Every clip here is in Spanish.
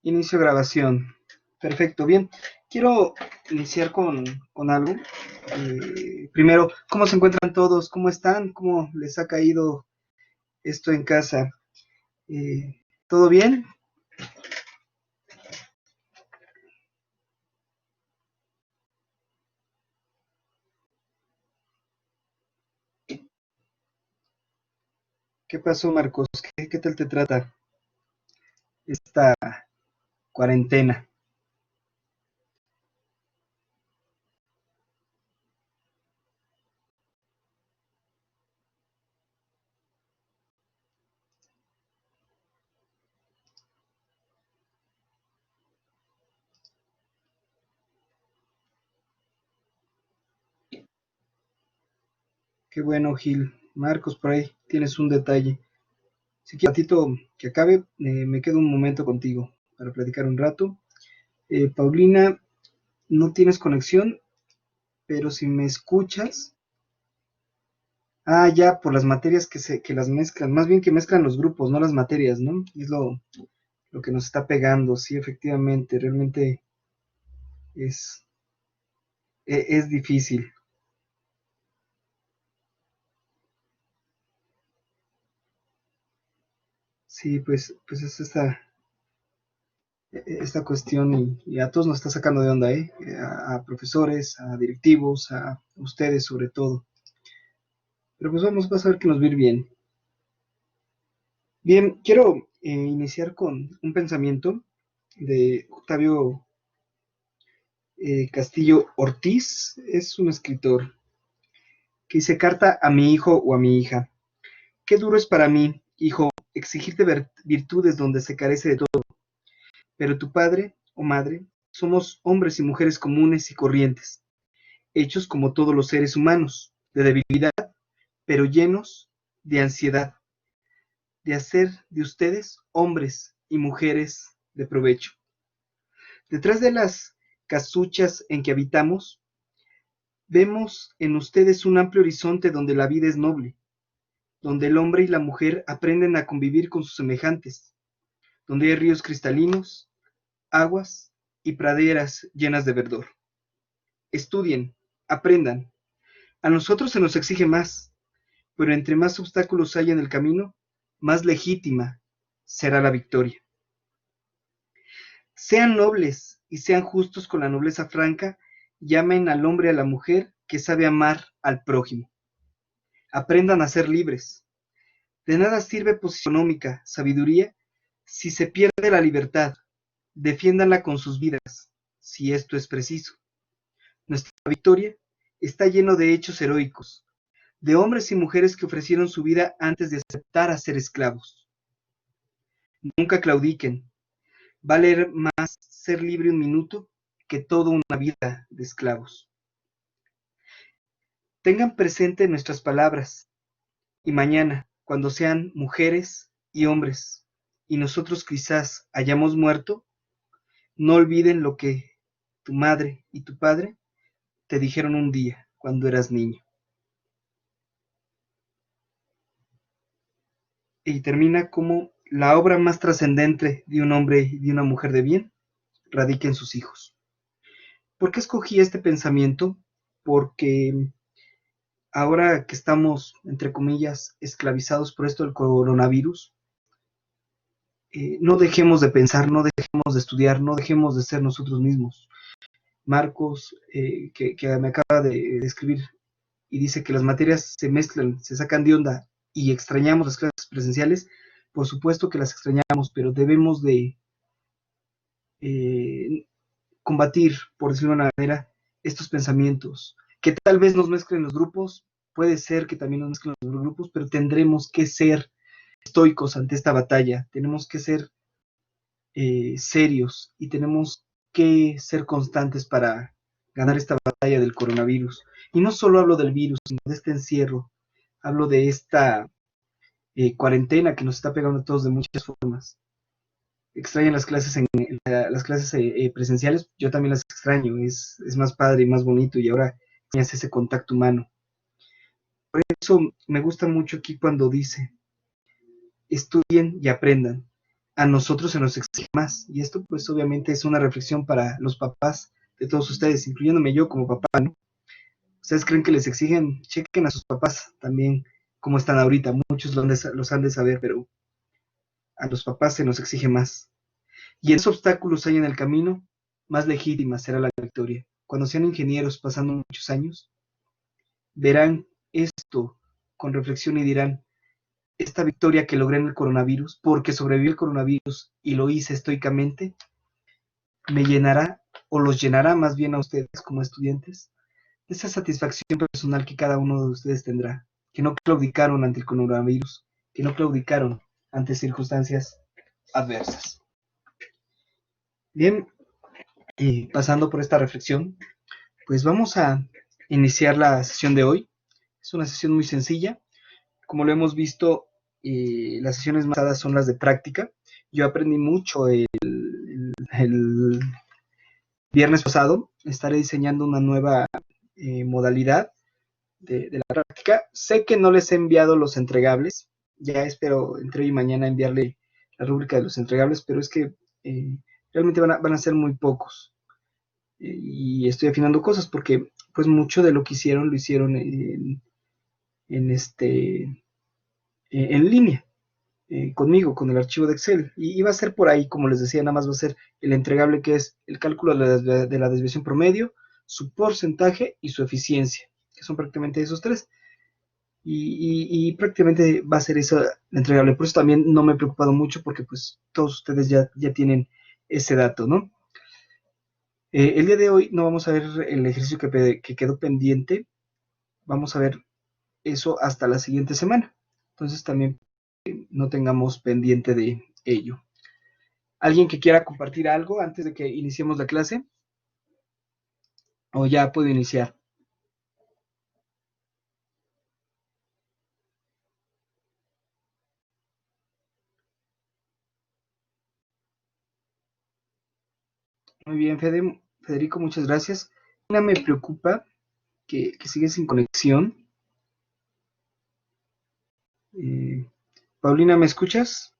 Inicio grabación. Perfecto, bien. Quiero iniciar con algo. Primero, ¿cómo se encuentran todos? ¿Cómo están? ¿Cómo les ha caído esto en casa? ¿Todo bien? ¿Qué pasó, Marcos? ¿Qué tal te trata esta cuarentena? Qué bueno, Gil. Marcos, por ahí tienes un detalle. Si quieres, un ratito que acabe, me quedo un momento contigo para platicar un rato. Paulina, no tienes conexión, pero si me escuchas, ya, por las materias que las mezclan, más bien que mezclan los grupos, no las materias, ¿no? Es lo que nos está pegando, sí, efectivamente, realmente es, es difícil. Sí, pues es esta cuestión y a todos nos está sacando de onda, ¿eh? A profesores, a directivos, a ustedes sobre todo. Pero pues vas a ver que nos va a ir bien. Bien, quiero iniciar con un pensamiento de Octavio Castillo Ortiz, es un escritor que dice: carta a mi hijo o a mi hija. Qué duro es para mí, hijo, exigirte virtudes donde se carece de todo, pero tu padre o madre somos hombres y mujeres comunes y corrientes, hechos como todos los seres humanos, de debilidad, pero llenos de ansiedad, de hacer de ustedes hombres y mujeres de provecho. Detrás de las casuchas en que habitamos, vemos en ustedes un amplio horizonte donde la vida es noble, donde el hombre y la mujer aprenden a convivir con sus semejantes, donde hay ríos cristalinos, aguas y praderas llenas de verdor. Estudien, aprendan. A nosotros se nos exige más, pero entre más obstáculos haya en el camino, más legítima será la victoria. Sean nobles y sean justos con la nobleza franca, llamen al hombre y a la mujer que sabe amar al prójimo. Aprendan a ser libres. De nada sirve posición económica, sabiduría, si se pierde la libertad. Defiéndanla con sus vidas, si esto es preciso. Nuestra victoria está lleno de hechos heroicos, de hombres y mujeres que ofrecieron su vida antes de aceptar a ser esclavos. Nunca claudiquen. Vale más ser libre un minuto que toda una vida de esclavos. Tengan presente nuestras palabras y mañana, cuando sean mujeres y hombres, y nosotros quizás hayamos muerto, no olviden lo que tu madre y tu padre te dijeron un día cuando eras niño. Y termina como: la obra más trascendente de un hombre y de una mujer de bien radica en sus hijos. ¿Por qué escogí este pensamiento? Porque ahora que estamos, entre comillas, esclavizados por esto del coronavirus, no dejemos de pensar, no dejemos de estudiar, no dejemos de ser nosotros mismos. Marcos, que me acaba de escribir y dice que las materias se mezclan, se sacan de onda y extrañamos las clases presenciales. Por supuesto que las extrañamos, pero debemos de eh, combatir, por decirlo de una manera, estos pensamientos. Que tal vez nos mezclen los grupos, puede ser que también nos mezclen los grupos, pero tendremos que ser estoicos ante esta batalla, tenemos que ser serios y tenemos que ser constantes para ganar esta batalla del coronavirus. Y no solo hablo del virus, sino de este encierro, hablo de esta cuarentena que nos está pegando a todos de muchas formas. Extrañan las clases presenciales, yo también las extraño, es más padre y más bonito, y ahora extrañas ese contacto humano. Por eso me gusta mucho aquí cuando dice: estudien y aprendan. a nosotros se nos exige más. Y esto pues obviamente es una reflexión para los papás de todos ustedes, incluyéndome yo como papá, ¿no? ¿Ustedes creen que les exigen? Chequen a sus papás también cómo están ahorita. Muchos los han de saber, pero a los papás se nos exige más. Y esos obstáculos hay en el camino, más legítima será la victoria. Cuando sean ingenieros pasando muchos años, verán esto con reflexión y dirán, esta victoria que logré en el coronavirus, porque sobreviví el coronavirus y lo hice estoicamente, me llenará o los llenará más bien a ustedes como estudiantes de esa satisfacción personal que cada uno de ustedes tendrá, que no claudicaron ante el coronavirus, que no claudicaron ante circunstancias adversas. Bien, y pasando por esta reflexión, pues vamos a iniciar la sesión de hoy. Es una sesión muy sencilla. Como lo hemos visto, las sesiones más pasadas son las de práctica. Yo aprendí mucho el viernes pasado. Estaré diseñando una nueva modalidad de la práctica. Sé que no les he enviado los entregables. Ya espero entre hoy y mañana enviarle la rúbrica de los entregables, pero es que realmente van a ser muy pocos. Y estoy afinando cosas porque pues mucho de lo que hicieron lo hicieron en línea, conmigo, con el archivo de Excel. Y va a ser por ahí, como les decía, nada más va a ser el entregable que es el cálculo de la desviación promedio, su porcentaje y su eficiencia, que son prácticamente esos tres. Y prácticamente va a ser eso entregable. Por eso también no me he preocupado mucho porque pues todos ustedes ya tienen ese dato, ¿no? El día de hoy no vamos a ver el ejercicio que quedó pendiente, vamos a ver eso hasta la siguiente semana. Entonces también no tengamos pendiente de ello. ¿Alguien que quiera compartir algo antes de que iniciemos la clase? ¿O ya puedo iniciar? Muy bien, Federico, muchas gracias. Una me preocupa que sigue sin conexión. Paulina, ¿me escuchas?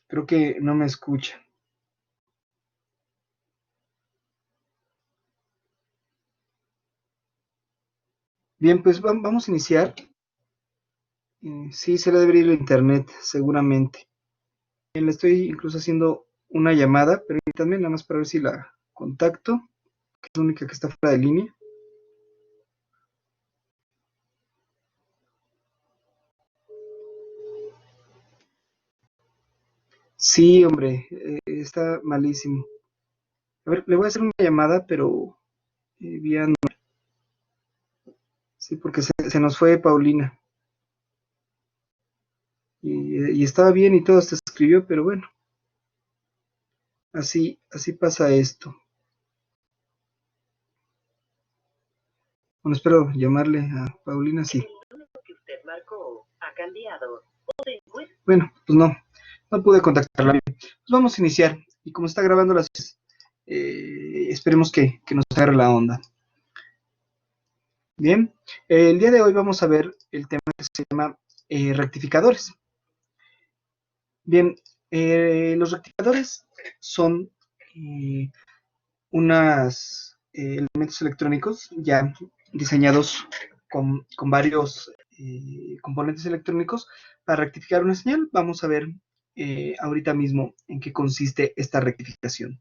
Creo que no me escucha. Bien, pues vamos a iniciar. Sí, se le debe ir el internet, seguramente. Bien, le estoy incluso haciendo una llamada, permítanme nada más para ver si la contacto, que es la única que está fuera de línea. Sí, hombre, está malísimo. A ver, le voy a hacer una llamada, pero vía no. Sí, porque se nos fue Paulina. Y estaba bien y todo, se escribió, pero bueno, así pasa esto. Bueno, espero llamarle a Paulina, sí. Bueno, pues no pude contactarla. Pues vamos a iniciar. Y como está grabando las... esperemos que nos agarre la onda. Bien, el día de hoy vamos a ver el tema que se llama rectificadores. Bien, los rectificadores son unos elementos electrónicos ya diseñados con varios componentes electrónicos para rectificar una señal. Vamos a ver ahorita mismo en qué consiste esta rectificación.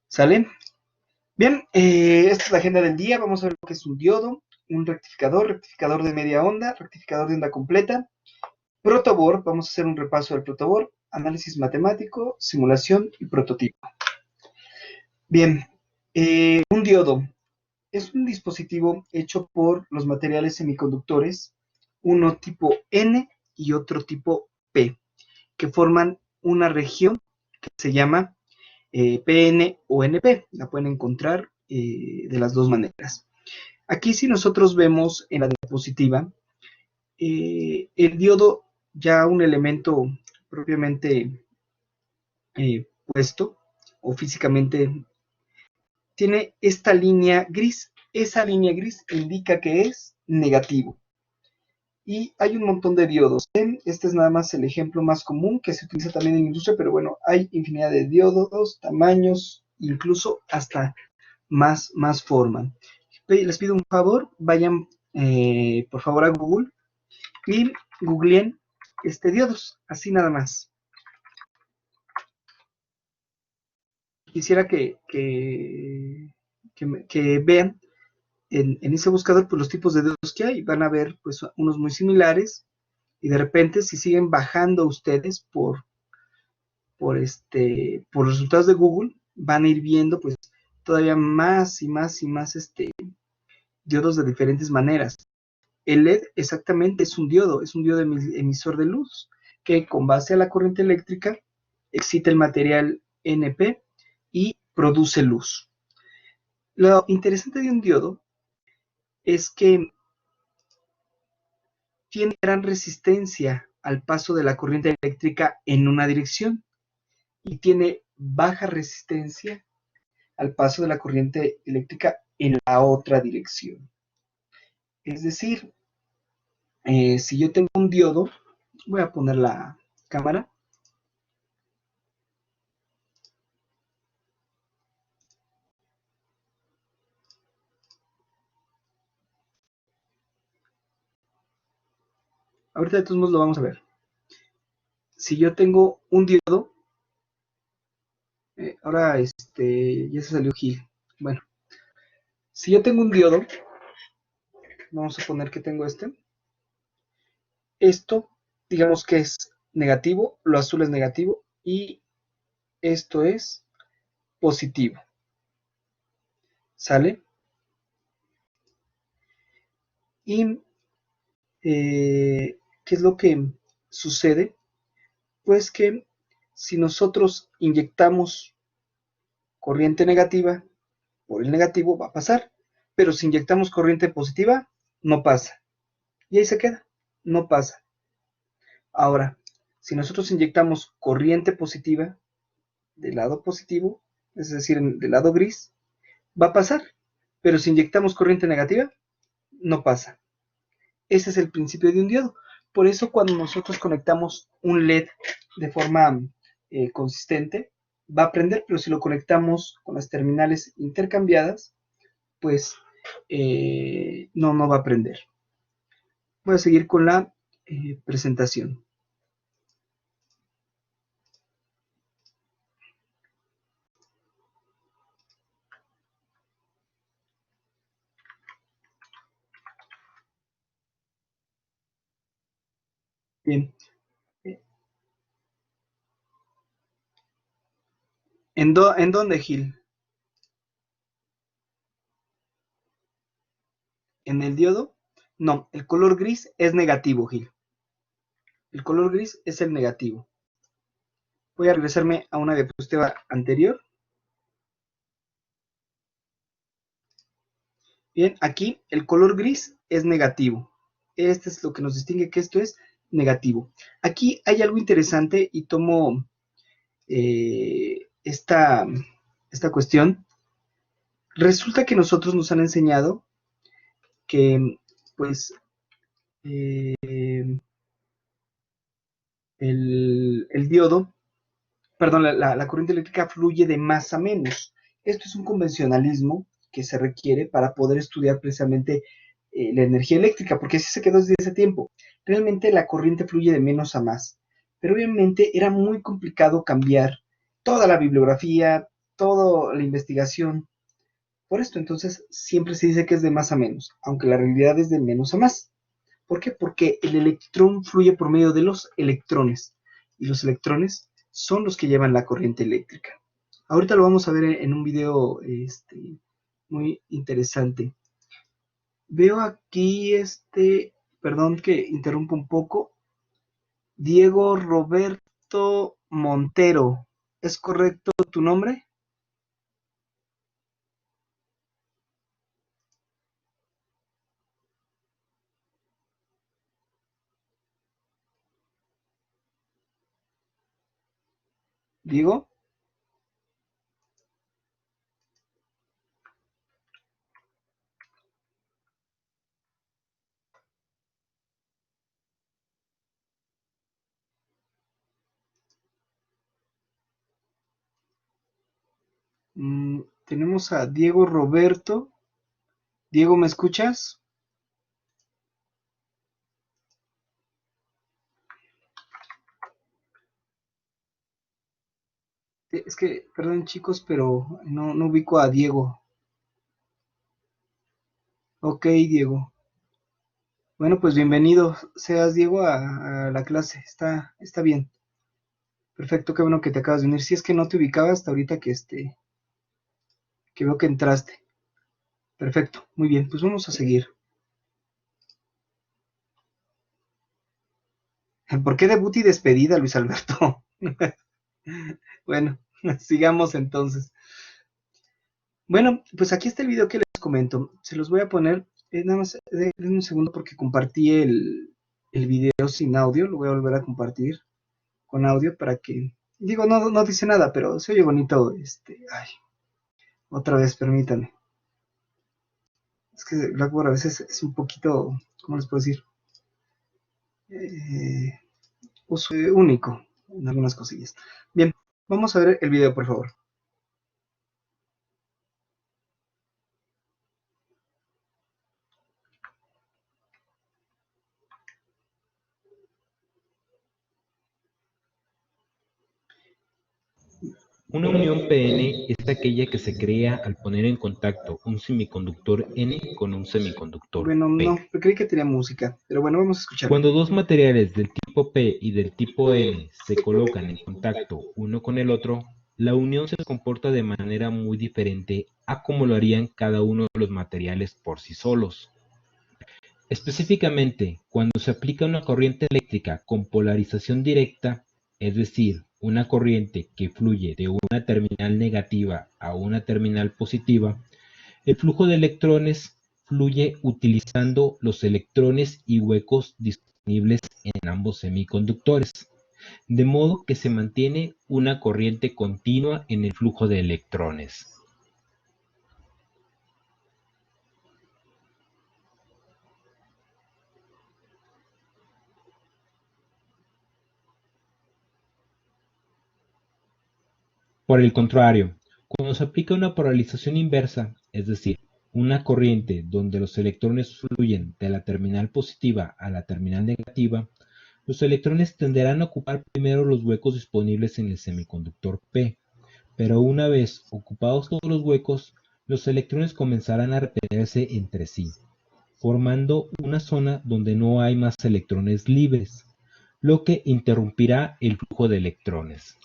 ¿Sale? Bien, esta es la agenda del día. Vamos a ver lo que es un diodo, un rectificador de media onda, rectificador de onda completa, protoboard. Vamos a hacer un repaso del protoboard, análisis matemático, simulación y prototipo. Bien, un diodo es un dispositivo hecho por los materiales semiconductores, uno tipo N y otro tipo P, que forman una región que se llama PN o NP. La pueden encontrar de las dos maneras. Aquí si nosotros vemos en la diapositiva, el diodo, ya un elemento propiamente puesto o físicamente, tiene esta línea gris. esa línea gris indica que es negativo. Y hay un montón de diodos. Este es nada más el ejemplo más común que se utiliza también en la industria, pero bueno, hay infinidad de diodos, tamaños, incluso hasta más forma. Les pido un favor, vayan por favor a Google y googleen diodos, así nada más. Quisiera que vean en ese buscador pues, los tipos de diodos que hay. Van a ver pues, unos muy similares y de repente si siguen bajando ustedes por los resultados de Google, van a ir viendo pues todavía más y más y más diodos de diferentes maneras. El LED exactamente es un diodo emisor de luz que con base a la corriente eléctrica excita el material NP y produce luz. Lo interesante de un diodo es que tiene gran resistencia al paso de la corriente eléctrica en una dirección y tiene baja resistencia al paso de la corriente eléctrica en la otra dirección. Es decir, si yo tengo un diodo, voy a poner la cámara. Ahorita de todos modos lo vamos a ver. Si yo tengo un diodo, ahora ya se salió Gil. Bueno, si yo tengo un diodo, vamos a poner que tengo esto, digamos que es negativo, lo azul es negativo y esto es positivo. ¿Sale? Y ¿qué es lo que sucede? Pues que si nosotros inyectamos corriente negativa por el negativo va a pasar, pero si inyectamos corriente positiva no pasa y ahí se queda, no pasa. Ahora, si nosotros inyectamos corriente positiva del lado positivo, es decir, del lado gris, va a pasar, pero si inyectamos corriente negativa no pasa. Ese es el principio de un diodo. Por eso cuando nosotros conectamos un LED de forma consistente, va a prender, pero si lo conectamos con las terminales intercambiadas, pues no va a prender. Voy a seguir con la presentación. Bien. ¿En dónde, Gil? ¿En el diodo? No, el color gris es negativo, Gil. El color gris es el negativo. Voy a regresarme a una diapositiva anterior. Bien, aquí el color gris es negativo. Este es lo que nos distingue que esto es negativo. Aquí hay algo interesante y tomo esta cuestión. Resulta que nosotros nos han enseñado que pues eh, el diodo, perdón, la corriente eléctrica fluye de más a menos. Esto es un convencionalismo que se requiere para poder estudiar precisamente la energía eléctrica, porque así se quedó desde ese tiempo. Realmente la corriente fluye de menos a más, pero obviamente era muy complicado cambiar toda la bibliografía, toda la investigación. Por esto entonces siempre se dice que es de más a menos, aunque la realidad es de menos a más. ¿Por qué? Porque el electrón fluye por medio de los electrones y los electrones son los que llevan la corriente eléctrica. Ahorita lo vamos a ver en un video muy interesante. Veo aquí perdón que interrumpo un poco, Diego Roberto Montero. ¿Es correcto tu nombre? Diego. Tenemos a Diego Roberto. Diego, ¿me escuchas? Es que, perdón chicos, pero no ubico a Diego. Ok, Diego. Bueno, pues bienvenido seas, Diego, a la clase. Está bien. Perfecto, qué bueno que te acabas de unir. Si es que no te ubicaba hasta ahorita que veo que entraste. Perfecto, muy bien, pues vamos a seguir. ¿Por qué debut y despedida, Luis Alberto? Bueno, sigamos entonces. Bueno, pues aquí está el video que les comento. Se los voy a poner, nada más, denme un segundo porque compartí el video sin audio. Lo voy a volver a compartir con audio para que, digo, no dice nada, pero se oye bonito. Ay, otra vez, permítanme. Es que Blackboard a veces es un poquito, ¿cómo les puedo decir? Único en algunas cosillas. Bien, vamos a ver el video, por favor. Una unión p-n es aquella que se crea al poner en contacto un semiconductor N con un semiconductor Bueno, no, P. creí que tenía música, pero bueno, vamos a escucharlo. Cuando dos materiales del tipo P y del tipo N se colocan en contacto uno con el otro, la unión se comporta de manera muy diferente a como lo harían cada uno de los materiales por sí solos. Específicamente, cuando se aplica una corriente eléctrica con polarización directa, es decir, una corriente que fluye de una terminal negativa a una terminal positiva, el flujo de electrones fluye utilizando los electrones y huecos disponibles en ambos semiconductores, de modo que se mantiene una corriente continua en el flujo de electrones. Por el contrario, cuando se aplica una polarización inversa, es decir, una corriente donde los electrones fluyen de la terminal positiva a la terminal negativa, los electrones tenderán a ocupar primero los huecos disponibles en el semiconductor P, pero una vez ocupados todos los huecos, los electrones comenzarán a repelerse entre sí, formando una zona donde no hay más electrones libres, lo que interrumpirá el flujo de electrones.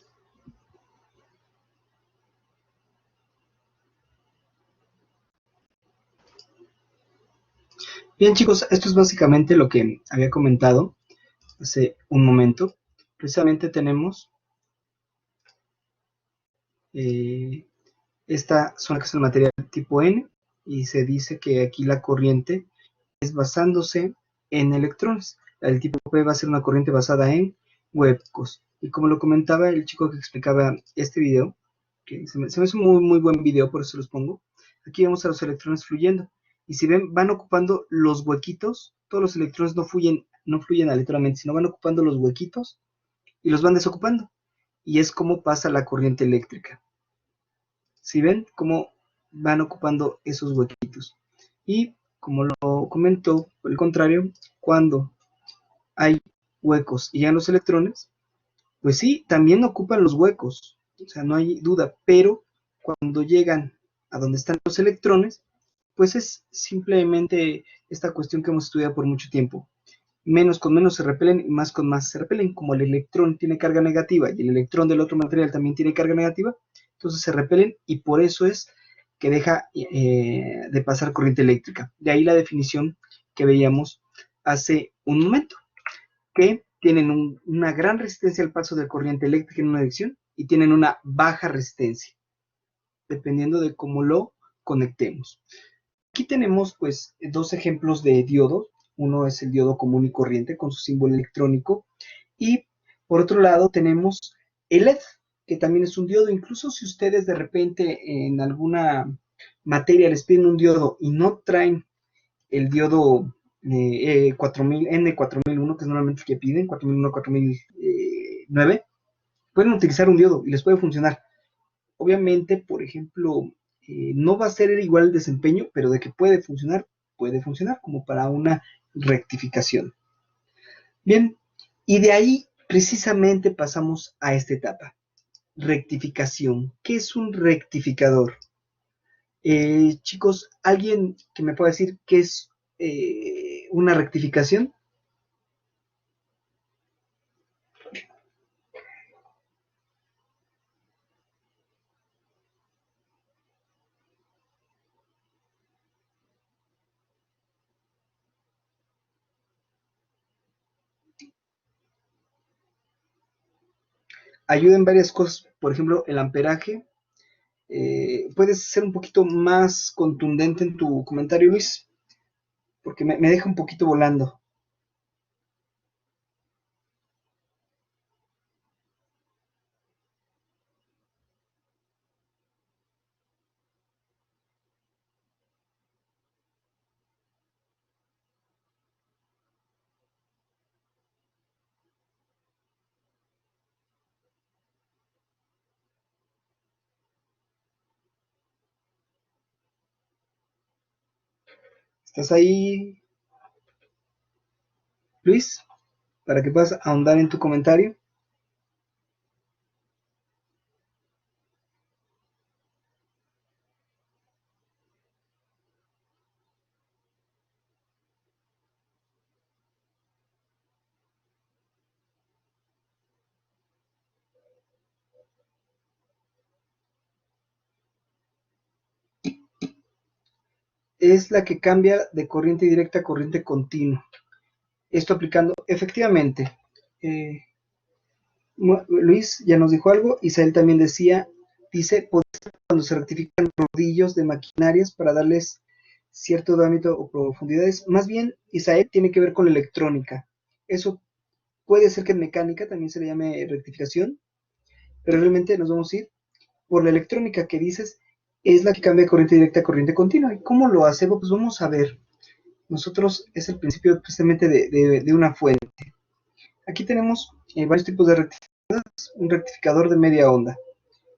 Bien, chicos, esto es básicamente lo que había comentado hace un momento. Precisamente tenemos esta zona que es el material tipo N y se dice que aquí la corriente es basándose en electrones. El tipo P va a ser una corriente basada en huecos. Y como lo comentaba el chico que explicaba este video, que se me hizo un muy buen video, por eso los pongo. Aquí vemos a los electrones fluyendo. Y si ven, van ocupando los huequitos. Todos los electrones no fluyen aleatoriamente, sino van ocupando los huequitos y los van desocupando. Y es como pasa la corriente eléctrica. Si ven cómo van ocupando esos huequitos. Y como lo comentó, por el contrario, cuando hay huecos y llegan los electrones, pues sí, también ocupan los huecos, o sea, no hay duda, pero cuando llegan a donde están los electrones, pues es simplemente esta cuestión que hemos estudiado por mucho tiempo. Menos con menos se repelen y más con más se repelen. Como el electrón tiene carga negativa y el electrón del otro material también tiene carga negativa, entonces se repelen y por eso es que deja de pasar corriente eléctrica. De ahí la definición que veíamos hace un momento, que tienen una gran resistencia al paso de corriente eléctrica en una dirección y tienen una baja resistencia, dependiendo de cómo lo conectemos. Aquí tenemos pues dos ejemplos de diodos. Uno es el diodo común y corriente con su símbolo electrónico y por otro lado tenemos el LED, que también es un diodo. Incluso si ustedes de repente en alguna materia les piden un diodo y no traen el diodo 4000, N4001, que es normalmente el que piden, 4001, 4009, pueden utilizar un diodo y les puede funcionar. obviamente, por ejemplo, no va a ser igual el desempeño, pero de que puede funcionar como para una rectificación. Bien, y de ahí precisamente pasamos a esta etapa, rectificación. ¿Qué es un rectificador? Chicos, ¿alguien que me pueda decir qué es una rectificación? Ayuda en varias cosas, por ejemplo, el amperaje. ¿Puedes ser un poquito más contundente en tu comentario, Luis? Porque me deja un poquito volando. ¿Estás ahí, Luis? Para que puedas ahondar en tu comentario. Es la que cambia de corriente directa a corriente continua. Esto aplicando efectivamente. Eh, Luis ya nos dijo algo, Isael también dice, cuando se rectifican rodillos de maquinarias para darles cierto diámetro o profundidades, más bien Isael tiene que ver con la electrónica. Eso puede ser que en mecánica también se le llame rectificación, pero realmente nos vamos a ir por la electrónica que dices, es la que cambia de corriente directa a corriente continua. ¿Y cómo lo hace? Pues vamos a ver. Nosotros es el principio precisamente de una fuente. Aquí tenemos varios tipos de rectificadores. Un rectificador de media onda,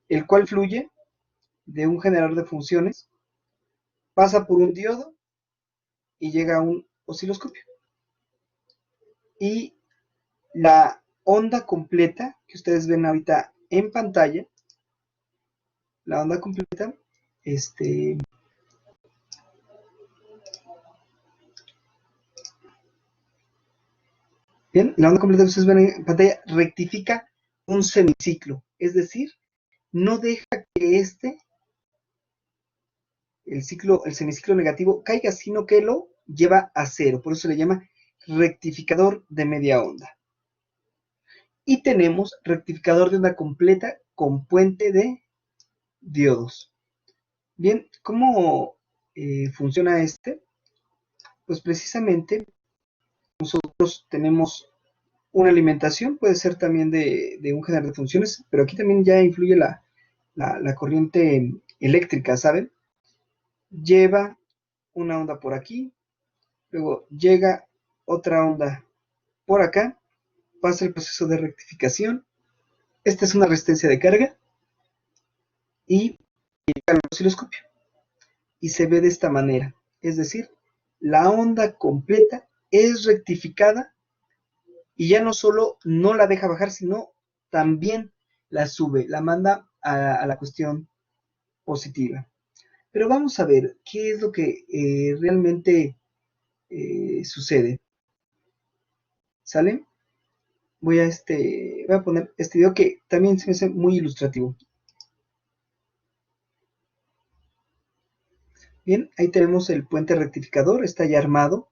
el cual fluye de un generador de funciones, pasa por un diodo y llega a un osciloscopio. Y la onda completa que ustedes ven ahorita en pantalla, la onda completa, bien, la onda completa que ustedes ven en pantalla rectifica un semiciclo, es decir, no deja que el semiciclo negativo caiga, sino que lo lleva a cero. Por eso se le llama rectificador de media onda. Y tenemos rectificador de onda completa con puente de diodos. Bien, ¿cómo funciona este? Pues precisamente nosotros tenemos una alimentación, puede ser también de un generador de funciones, pero aquí también ya influye la corriente eléctrica, ¿saben? Lleva una onda por aquí, luego llega otra onda por acá, pasa el proceso de rectificación, esta es una resistencia de carga y llega al osciloscopio y se ve de esta manera, es decir, la onda completa es rectificada y ya no solo no la deja bajar, sino también la sube, la manda a la cuestión positiva. Pero vamos a ver qué es lo que realmente sucede. ¿Sale? Voy a poner este video que también se me hace muy ilustrativo. Bien, ahí tenemos el puente rectificador, está ya armado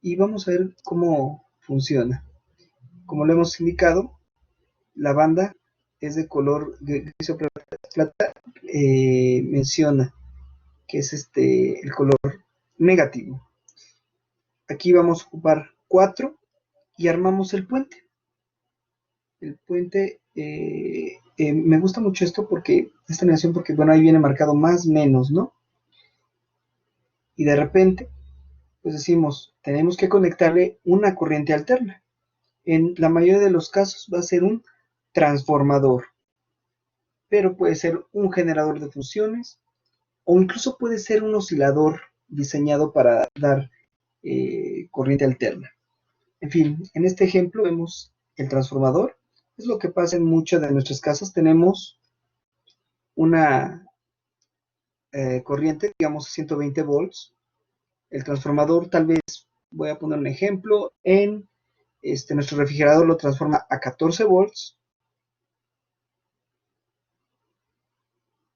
y vamos a ver cómo funciona. Como lo hemos indicado, la banda es de color gris o plata, menciona que es el color negativo. Aquí vamos a ocupar 4 y armamos el puente. El puente, me gusta mucho esta animación porque, bueno, ahí viene marcado más, menos, ¿no? Y de repente, pues decimos, tenemos que conectarle una corriente alterna. En la mayoría de los casos va a ser un transformador. pero puede ser un generador de funciones o incluso puede ser un oscilador diseñado para dar corriente alterna. En fin, en este ejemplo vemos el transformador. Es lo que pasa en muchas de nuestras casas. Tenemos una corriente, digamos 120 volts. El transformador, tal vez, voy a poner un ejemplo, en nuestro refrigerador lo transforma a 14 volts.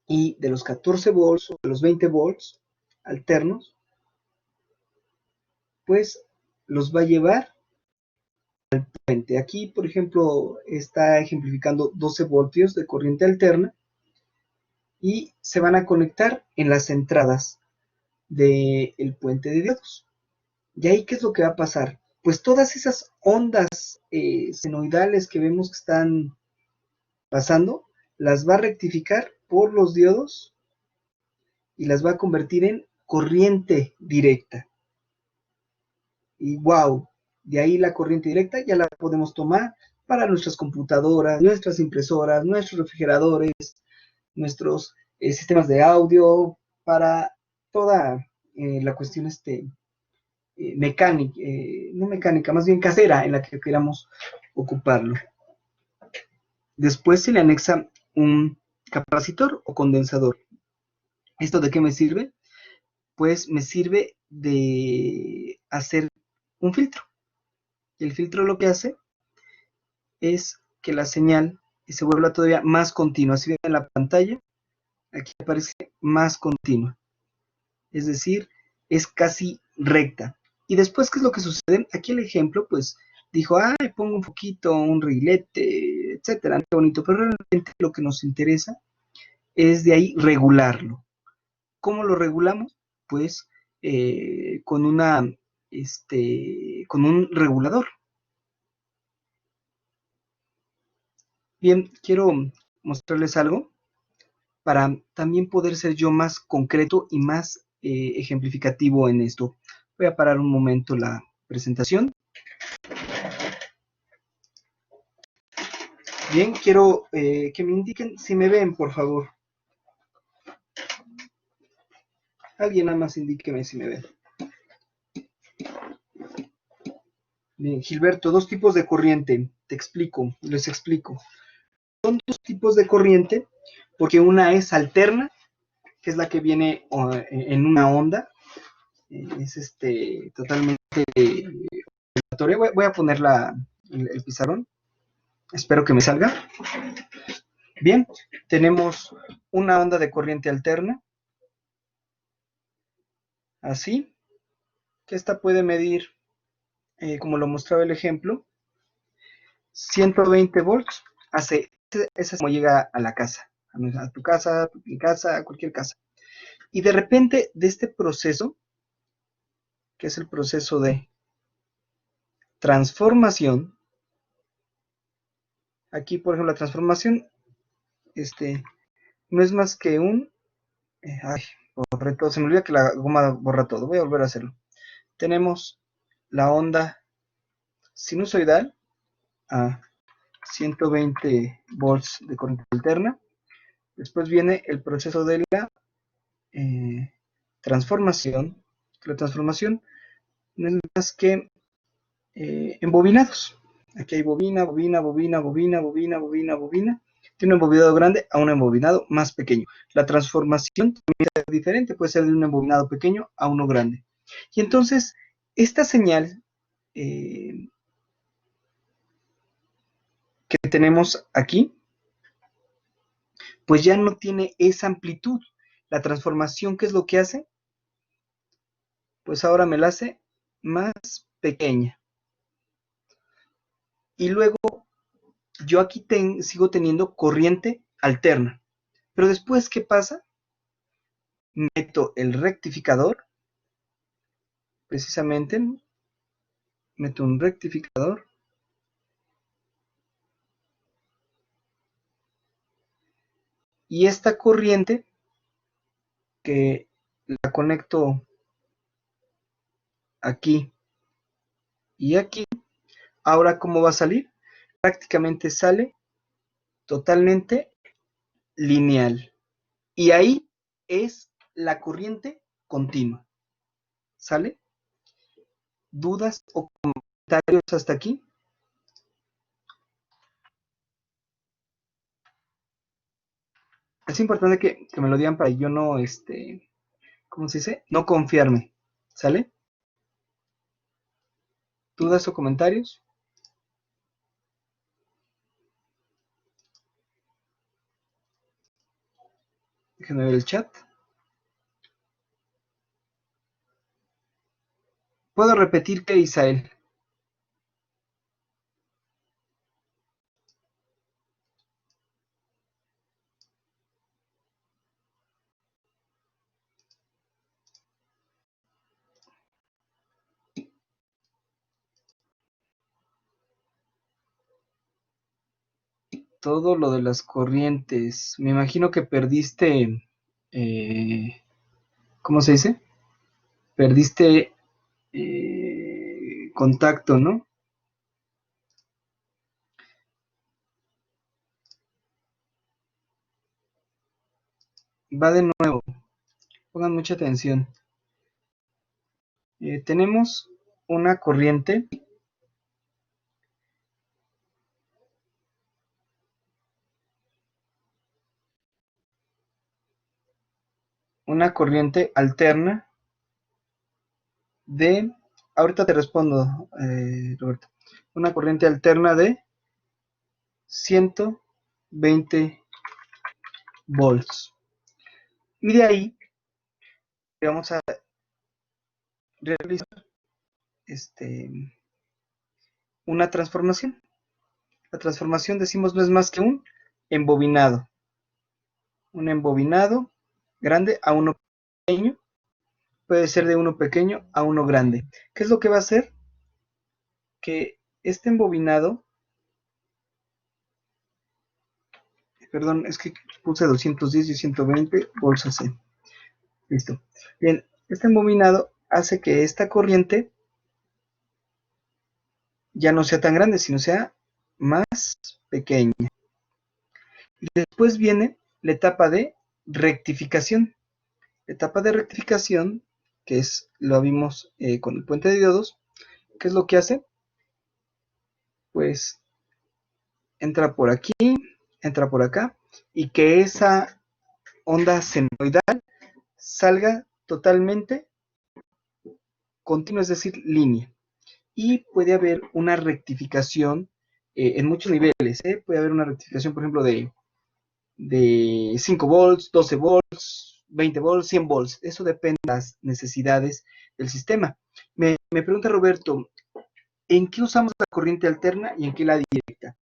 Y de los 14 volts o de los 20 volts alternos, pues los va a llevar al puente. Aquí, por ejemplo, está ejemplificando 12 voltios de corriente alterna y se van a conectar en las entradas del puente de diodos. ¿Y ahí qué es lo que va a pasar? Pues todas esas ondas senoidales que vemos que están pasando, las va a rectificar por los diodos y las va a convertir en corriente directa. Y wow, de ahí la corriente directa ya la podemos tomar para nuestras computadoras, nuestras impresoras, nuestros refrigeradores, nuestros sistemas de audio, para toda la cuestión mecánica, no mecánica, más bien casera en la que queramos ocuparlo. Después se le anexa un capacitor o condensador. ¿Esto de qué me sirve? Pues me sirve de hacer un filtro. El filtro lo que hace es que la señal se vuelva todavía más continua. Si ven en la pantalla, aquí aparece más continua. Es decir, es casi recta. Y después, ¿qué es lo que sucede? Aquí el ejemplo, pues, dijo, ay, pongo un foquito, un reglete, etcétera, qué bonito. Pero realmente lo que nos interesa es de ahí regularlo. ¿Cómo lo regulamos? Pues con un regulador. Bien, quiero mostrarles algo para también poder ser yo más concreto y más ejemplificativo en esto. Voy a parar un momento la presentación. Bien, quiero que me indiquen si me ven, por favor. Alguien nada más indíqueme si me ven. Bien, Gilberto, dos tipos de corriente. Te explico, les explico. Son dos tipos de corriente porque una es alterna, que es la que viene en una onda. Es totalmente aleatoria. Voy a poner el pizarrón. Espero que me salga. Bien, tenemos una onda de corriente alterna. Así. Que esta puede medir, como lo mostraba el ejemplo, 120 volts. Esa es como llega a la casa. A tu casa, a mi casa, a cualquier casa. Y de repente, de este proceso, que es el proceso de transformación, aquí, por ejemplo, la transformación no es más que borré todo, se me olvida que la goma borra todo, voy a volver a hacerlo. Tenemos la onda sinusoidal a 120 volts de corriente alterna. Después viene el proceso de la transformación. La transformación no es más que embobinados. Aquí hay bobina, bobina, bobina, bobina, bobina, bobina, bobina. Tiene un embobinado grande a un embobinado más pequeño. La transformación también es diferente, puede ser de un embobinado pequeño a uno grande. Y entonces, esta señal que tenemos aquí, pues ya no tiene esa amplitud. La transformación, ¿qué es lo que hace? Pues ahora me la hace más pequeña. Y luego yo aquí sigo teniendo corriente alterna. Pero después, ¿qué pasa? Meto el rectificador, precisamente, meto un rectificador. Y esta corriente, que la conecto aquí y aquí, ahora ¿cómo va a salir? Prácticamente sale totalmente lineal. Y ahí es la corriente continua. ¿Sale? ¿Dudas o comentarios hasta aquí? Es importante que me lo digan para yo no, ¿cómo se dice? No confiarme. ¿Sale? ¿Dudas o comentarios? Déjenme ver el chat. ¿Puedo repetir qué, Isael? Todo lo de las corrientes. Me imagino que perdiste, ¿cómo se dice? Perdiste contacto, ¿no? Va de nuevo. Pongan mucha atención. Tenemos una corriente alterna de, ahorita te respondo, Roberto, una corriente alterna de 120 volts. Y de ahí vamos a realizar una transformación. La transformación, decimos, no es más que un embobinado. Un embobinado grande a uno pequeño. Puede ser de uno pequeño a uno grande. ¿Qué es lo que va a hacer? Que este embobinado, perdón, es que puse 210 y 120 volts AC. Listo. Bien, este embobinado hace que esta corriente ya no sea tan grande, sino sea más pequeña. Y después viene la etapa de rectificación. La etapa de rectificación, que es, lo vimos con el puente de diodos, ¿qué es lo que hace? Pues entra por aquí, entra por acá, y que esa onda senoidal salga totalmente continua, es decir, línea. Y puede haber una rectificación en muchos niveles. Puede haber una rectificación, por ejemplo, de 5 volts, 12 volts, 20 volts, 100 volts. Eso depende de las necesidades del sistema. Me pregunta Roberto, ¿en qué usamos la corriente alterna y en qué la directa?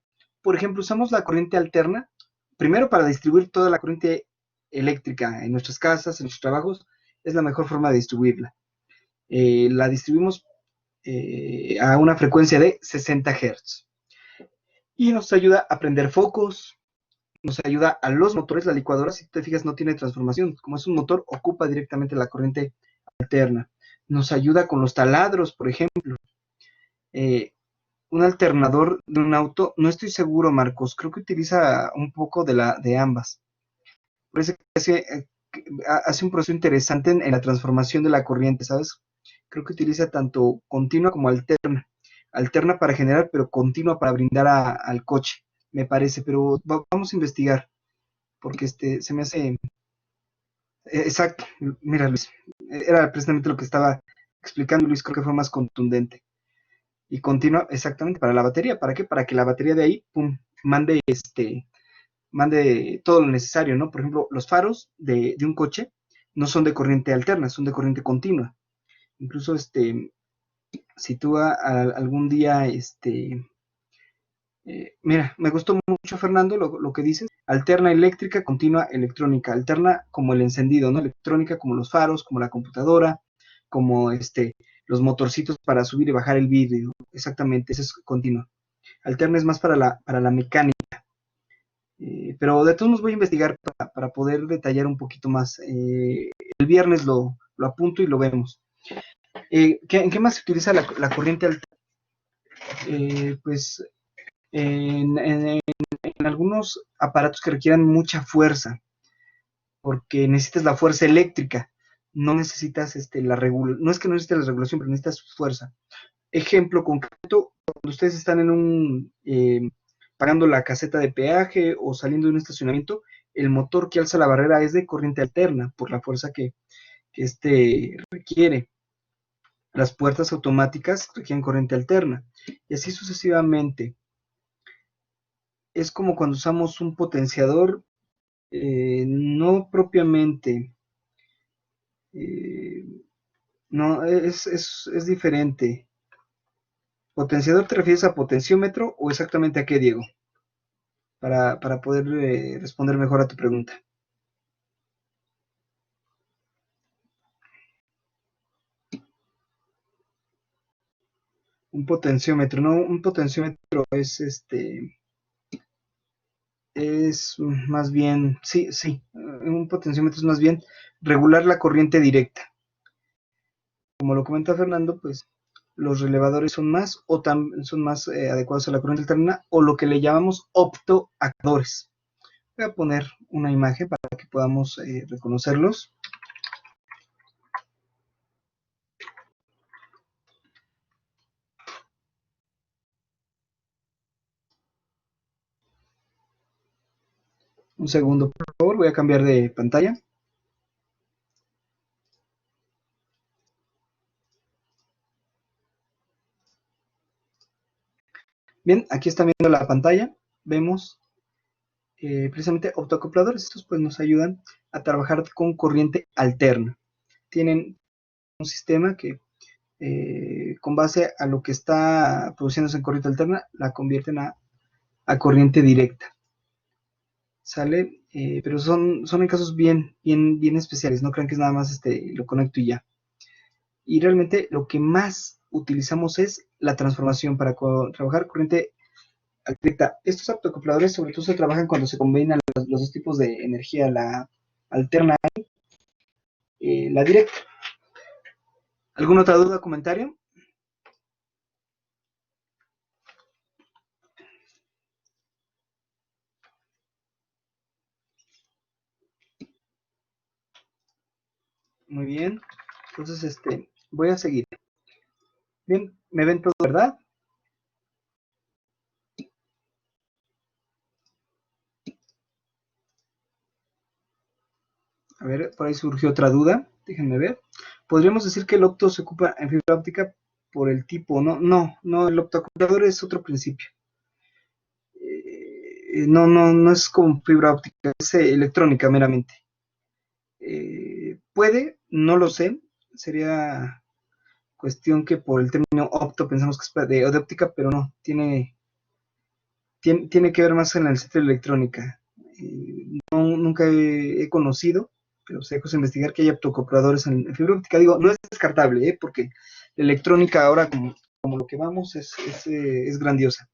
Por ejemplo, usamos la corriente alterna primero para distribuir toda la corriente eléctrica en nuestras casas, en nuestros trabajos. Es la mejor forma de distribuirla. La distribuimos a una frecuencia de 60 Hz. Y nos ayuda a prender focos, nos ayuda a los motores. La licuadora, si te fijas, no tiene transformación. Como es un motor, ocupa directamente la corriente alterna. Nos ayuda con los taladros, por ejemplo. Un alternador de un auto, no estoy seguro, Marcos, creo que utiliza un poco de ambas. Parece que hace un proceso interesante en la transformación de la corriente, ¿sabes? Creo que utiliza tanto continua como alterna. Alterna para generar, pero continua para brindar al coche, me parece. Pero vamos a investigar, porque se me hace... exacto, mira, Luis, era precisamente lo que estaba explicando Luis, creo que fue más contundente. Y continua exactamente para la batería. ¿Para qué? Para que la batería de ahí, pum, mande todo lo necesario, ¿no? Por ejemplo, los faros de un coche no son de corriente alterna, son de corriente continua. Incluso, si tú algún día, mira, me gustó mucho, Fernando, lo que dices. Alterna eléctrica, continua electrónica. Alterna como el encendido, ¿no? Electrónica como los faros, como la computadora, como los motorcitos para subir y bajar el vídeo. Exactamente, eso es continua. Alterna es más para la mecánica. Pero de todos modos voy a investigar para poder detallar un poquito más. El viernes lo apunto y lo vemos. ¿En qué más se utiliza la corriente alterna? Pues en en algunos aparatos que requieran mucha fuerza, porque necesitas la fuerza eléctrica, no necesitas no es que no necesites la regulación, pero necesitas fuerza. Ejemplo concreto, cuando ustedes están pagando la caseta de peaje o saliendo de un estacionamiento, el motor que alza la barrera es de corriente alterna, por la fuerza que requiere. Las puertas automáticas requieren corriente alterna, y así sucesivamente. Es como cuando usamos un potenciador, no propiamente, no, es diferente. ¿Potenciador te refieres a potenciómetro o exactamente a qué, Diego? Para poder responder mejor a tu pregunta. Un potenciómetro, no, un potenciómetro es más bien, sí, un potenciómetro es más bien regular la corriente directa. Como lo comenta Fernando, pues los relevadores son más adecuados a la corriente alterna, o lo que le llamamos optoactores. Voy a poner una imagen para que podamos reconocerlos. Un segundo, por favor, voy a cambiar de pantalla. Bien, aquí están viendo la pantalla. Vemos precisamente optoacopladores. Estos pues nos ayudan a trabajar con corriente alterna. Tienen un sistema que con base a lo que está produciéndose en corriente alterna, la convierten a corriente directa. ¿Sale? Pero son en casos bien especiales. No crean que es nada más lo conecto y ya. Y realmente lo que más utilizamos es la transformación para trabajar corriente directa. Estos optoacopladores sobre todo se trabajan cuando se combinan los dos tipos de energía, la alterna y la directa. ¿Alguna otra duda o comentario? Muy bien. Entonces, voy a seguir. Bien, me ven todo, ¿verdad? A ver, por ahí surgió otra duda. Déjenme ver. ¿Podríamos decir que el opto se ocupa en fibra óptica por el tipo? No, el optoacoplador es otro principio. No es como fibra óptica, es electrónica meramente. Puede, no lo sé, sería cuestión que por el término opto pensamos que es de óptica, pero no, tiene que ver más en el sector de electrónica. Nunca he conocido, pero se deja investigar que hay optoacopladores en fibra óptica. Digo, no es descartable, porque la electrónica ahora, como lo que vamos, es grandiosa.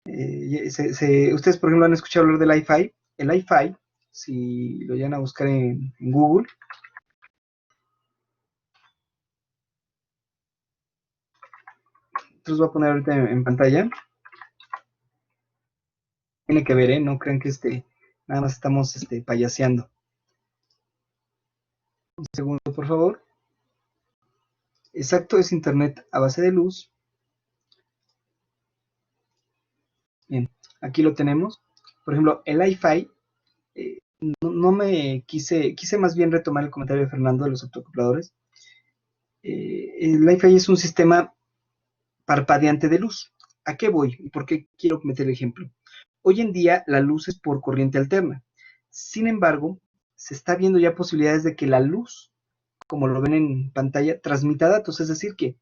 Ustedes, por ejemplo, han escuchado hablar del Wi-Fi. El Wi-Fi, si lo llegan a buscar en Google, los voy a poner ahorita en pantalla. Tiene que ver, no crean que nada más estamos payaseando. Un segundo, por favor. Exacto, es internet a base de luz. Bien, aquí lo tenemos. Por ejemplo, el Wi-Fi, no me quise más bien retomar el comentario de Fernando de los optoacopladores. El Wi-Fi es un sistema parpadeante de luz. ¿A qué voy? ¿Y por qué quiero meter el ejemplo? Hoy en día la luz es por corriente alterna. Sin embargo, se está viendo ya posibilidades de que la luz, como lo ven en pantalla, transmita datos. Es decir, que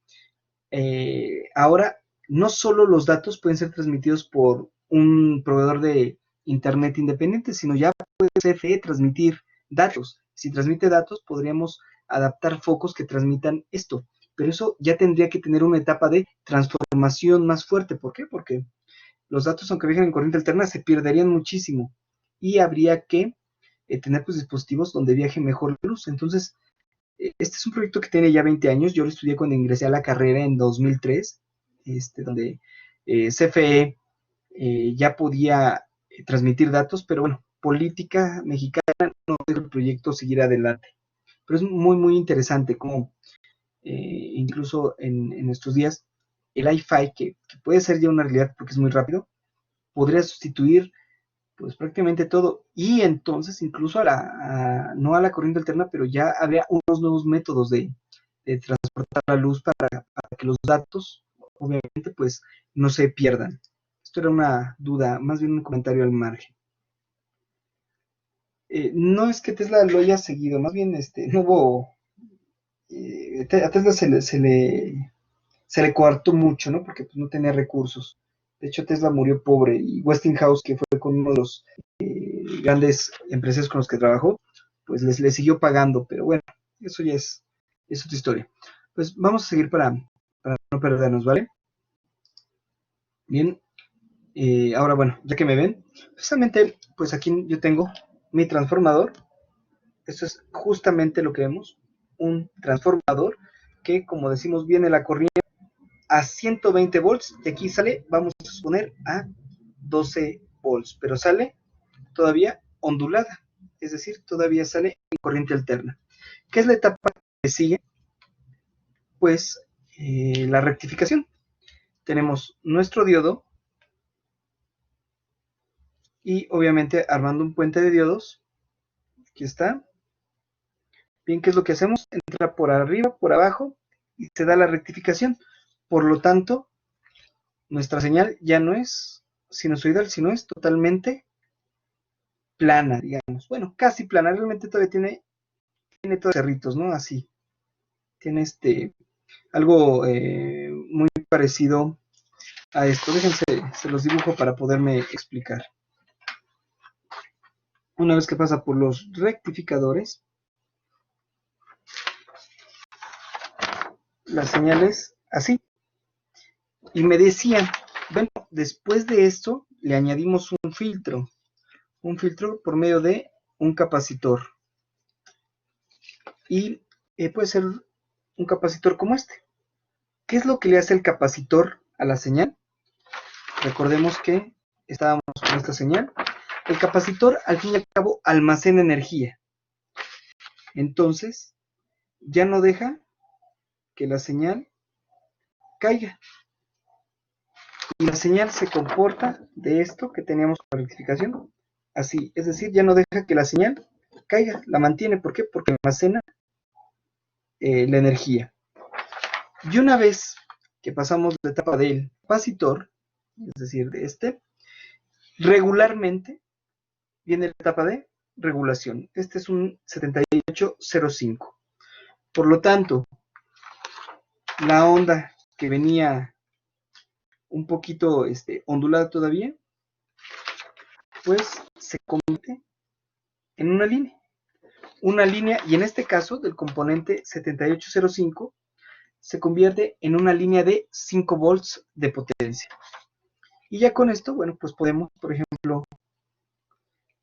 ahora no solo los datos pueden ser transmitidos por un proveedor de internet independiente, sino ya puede CFE transmitir datos. Si transmite datos, podríamos adaptar focos que transmitan esto. Pero eso ya tendría que tener una etapa de transformación más fuerte. ¿Por qué? Porque los datos, aunque viajen en corriente alterna, se perderían muchísimo y habría que tener pues, dispositivos donde viaje mejor la luz. Entonces, este es un proyecto que tiene ya 20 años. Yo lo estudié cuando ingresé a la carrera en 2003, donde CFE ya podía transmitir datos, pero bueno, política mexicana no dejó el proyecto seguir adelante. Pero es muy, muy interesante cómo incluso en estos días el Wi-Fi, que puede ser ya una realidad porque es muy rápido, podría sustituir pues prácticamente todo, y entonces incluso no a la corriente alterna, pero ya habría unos nuevos métodos de transportar la luz para que los datos obviamente pues no se pierdan. Esto era una duda, más bien un comentario al margen. No es que Tesla lo haya seguido, más bien no hubo, a Tesla se le coartó mucho, ¿no? Porque pues, no tenía recursos. De hecho, Tesla murió pobre y Westinghouse, que fue con uno de los grandes empresarios con los que trabajó, pues le siguió pagando, pero bueno, eso ya es otra historia. Pues vamos a seguir para no perdernos, ¿vale? Bien, ahora bueno, ya que me ven, precisamente pues aquí yo tengo mi transformador. Esto es justamente lo que vemos, un transformador que, como decimos, viene la corriente a 120 volts y aquí sale, vamos a suponer, a 12 volts, pero sale todavía ondulada, es decir, todavía sale en corriente alterna. ¿Qué es la etapa que sigue? Pues la rectificación. Tenemos nuestro diodo y obviamente armando un puente de diodos, aquí está. Bien, ¿qué es lo que hacemos? Entra por arriba, por abajo y se da la rectificación. Por lo tanto, nuestra señal ya no es sinusoidal, sino es totalmente plana, digamos. Bueno, casi plana, realmente todavía tiene todos cerritos, ¿no? Así. Tiene algo muy parecido a esto. Déjense, se los dibujo para poderme explicar. Una vez que pasa por los rectificadores, la señal es así. Y me decían, bueno, después de esto le añadimos un filtro por medio de un capacitor. Y puede ser un capacitor como este. ¿Qué es lo que le hace el capacitor a la señal? Recordemos que estábamos con esta señal. El capacitor, al fin y al cabo, almacena energía. Entonces, ya no deja que la señal caiga. Y la señal se comporta de esto que teníamos con la rectificación. Así, es decir, ya no deja que la señal caiga, la mantiene. ¿Por qué? Porque almacena la energía. Y una vez que pasamos la etapa del capacitor, es decir, de regularmente viene la etapa de regulación. Este es un 7805. Por lo tanto, la onda que venía un poquito ondulada todavía, pues se convierte en una línea. Una línea, y en este caso del componente 7805, se convierte en una línea de 5 volts de potencia. Y ya con esto, bueno, pues podemos, por ejemplo,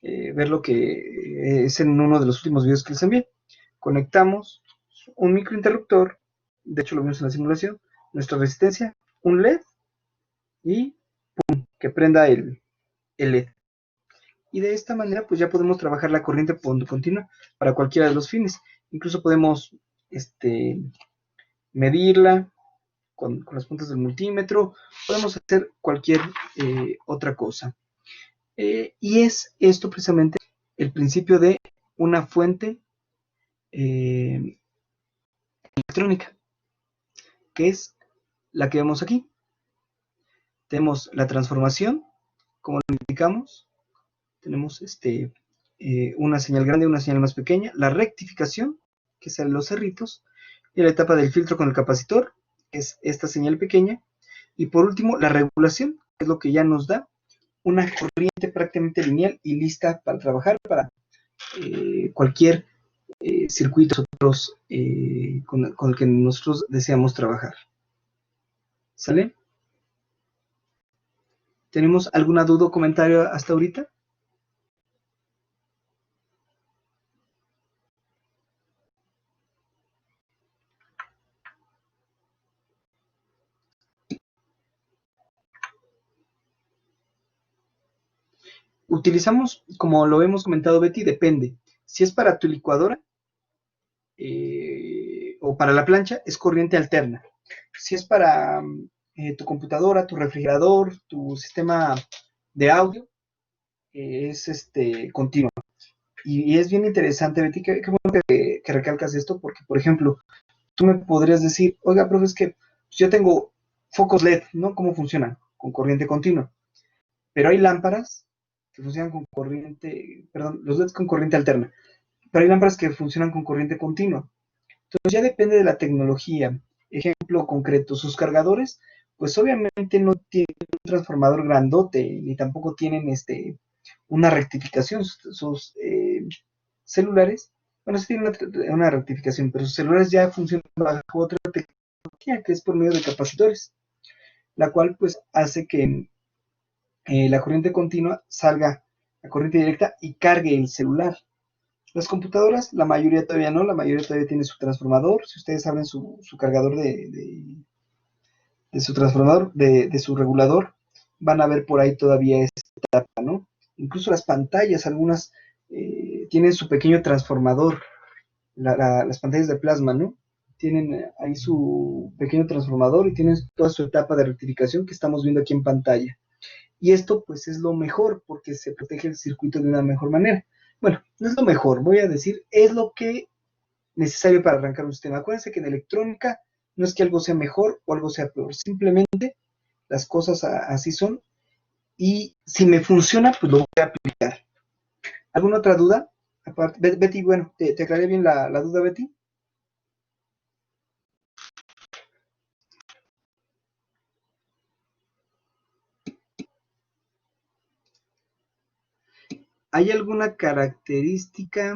ver lo que es en uno de los últimos videos que les envié. Conectamos un microinterruptor, de hecho lo vimos en la simulación, nuestra resistencia, un LED y ¡pum! Que prenda el LED. Y de esta manera pues ya podemos trabajar la corriente continua para cualquiera de los fines. Incluso podemos medirla con las puntas del multímetro, podemos hacer cualquier otra cosa. Y es esto precisamente el principio de una fuente electrónica, que es la que vemos aquí. Tenemos la transformación, como lo indicamos, tenemos una señal grande y una señal más pequeña, la rectificación, que son los cerritos, y la etapa del filtro con el capacitor, que es esta señal pequeña, y por último la regulación, que es lo que ya nos da una corriente prácticamente lineal y lista para trabajar para cualquier circuito con el que nosotros deseamos trabajar. ¿Sale? ¿Tenemos alguna duda o comentario hasta ahorita? Utilizamos, como lo hemos comentado Betty, depende. Si es para tu licuadora o para la plancha, es corriente alterna. Si es para tu computadora, tu refrigerador, tu sistema de audio, es continua. Y es bien interesante, Betty, qué bueno que recalcas esto, porque, por ejemplo, tú me podrías decir, oiga, profe, es que yo tengo focos LED, ¿no? ¿Cómo funcionan? Con corriente continua. Pero hay lámparas que funcionan con corriente, perdón, los LEDs con corriente alterna, pero hay lámparas que funcionan con corriente continua. Entonces ya depende de la tecnología. Ejemplo concreto, sus cargadores, pues obviamente no tienen un transformador grandote, ni tampoco tienen una rectificación. Sus celulares, bueno, sí tienen una rectificación, pero sus celulares ya funcionan bajo otra tecnología, que es por medio de capacitores, la cual pues hace que la corriente continua salga la corriente directa y cargue el celular. Las computadoras, la mayoría todavía no, la mayoría todavía tiene su transformador. Si ustedes abren su cargador de su transformador, de su regulador, van a ver por ahí todavía esta etapa, ¿no? Incluso las pantallas, algunas tienen su pequeño transformador, las pantallas de plasma, ¿no? Tienen ahí su pequeño transformador y tienen toda su etapa de rectificación que estamos viendo aquí en pantalla. Y esto pues es lo mejor porque se protege el circuito de una mejor manera. Bueno, no es lo mejor, voy a decir, es lo que necesario para arrancar un sistema. Acuérdense que en electrónica no es que algo sea mejor o algo sea peor, simplemente las cosas así son y si me funciona, pues lo voy a aplicar. ¿Alguna otra duda? Aparte, Betty, bueno, ¿te aclaré bien la duda, Betty? ¿Hay alguna característica?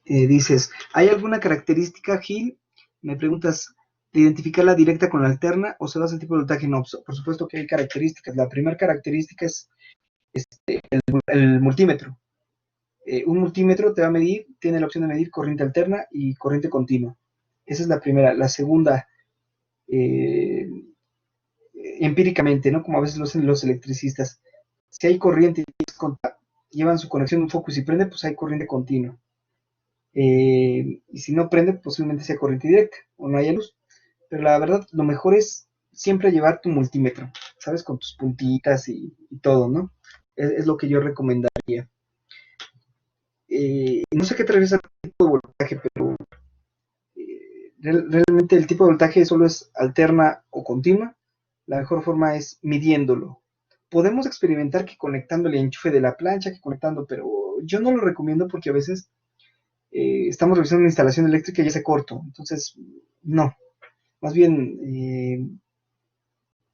Dices, ¿hay alguna característica, Gil? Me preguntas, ¿de identificar la directa con la alterna o se basa en tipo de voltaje? No, por supuesto que hay características. La primera característica es el multímetro. Un multímetro te va a medir, tiene la opción de medir corriente alterna y corriente continua. Esa es la primera. La segunda, empíricamente, ¿no? Como a veces lo hacen los electricistas. Si hay corriente y llevan su conexión un foco y si prende, pues hay corriente continua. Y si no prende, posiblemente sea corriente directa o no haya luz. Pero la verdad, lo mejor es siempre llevar tu multímetro, ¿sabes? Con tus puntitas y todo, ¿no? Es lo que yo recomendaría. No sé qué te refieres al tipo de voltaje, pero realmente el tipo de voltaje solo es alterna o continua. La mejor forma es midiéndolo. Podemos experimentar que conectando el enchufe de la plancha, que conectando, pero yo no lo recomiendo porque a veces estamos revisando una instalación eléctrica y ya se corto. Entonces, no. Más bien,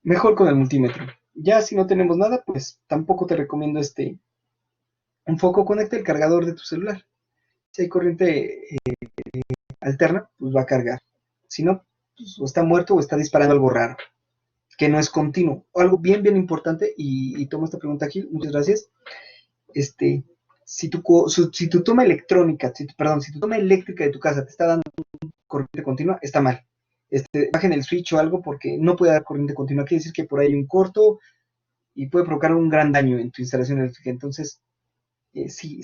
mejor con el multímetro. Ya si no tenemos nada, pues tampoco te recomiendo un foco. Conecta el cargador de tu celular. Si hay corriente alterna, pues va a cargar. Si no, pues o está muerto o está disparando algo raro, que no es continuo. Algo bien, bien importante, y tomo esta pregunta aquí, muchas gracias. Este, si tu toma electrónica, si tu toma eléctrica de tu casa te está dando corriente continua, está mal. Bajen el switch o algo porque no puede dar corriente continua. Quiere decir que por ahí hay un corto y puede provocar un gran daño en tu instalación eléctrica. Entonces, sí,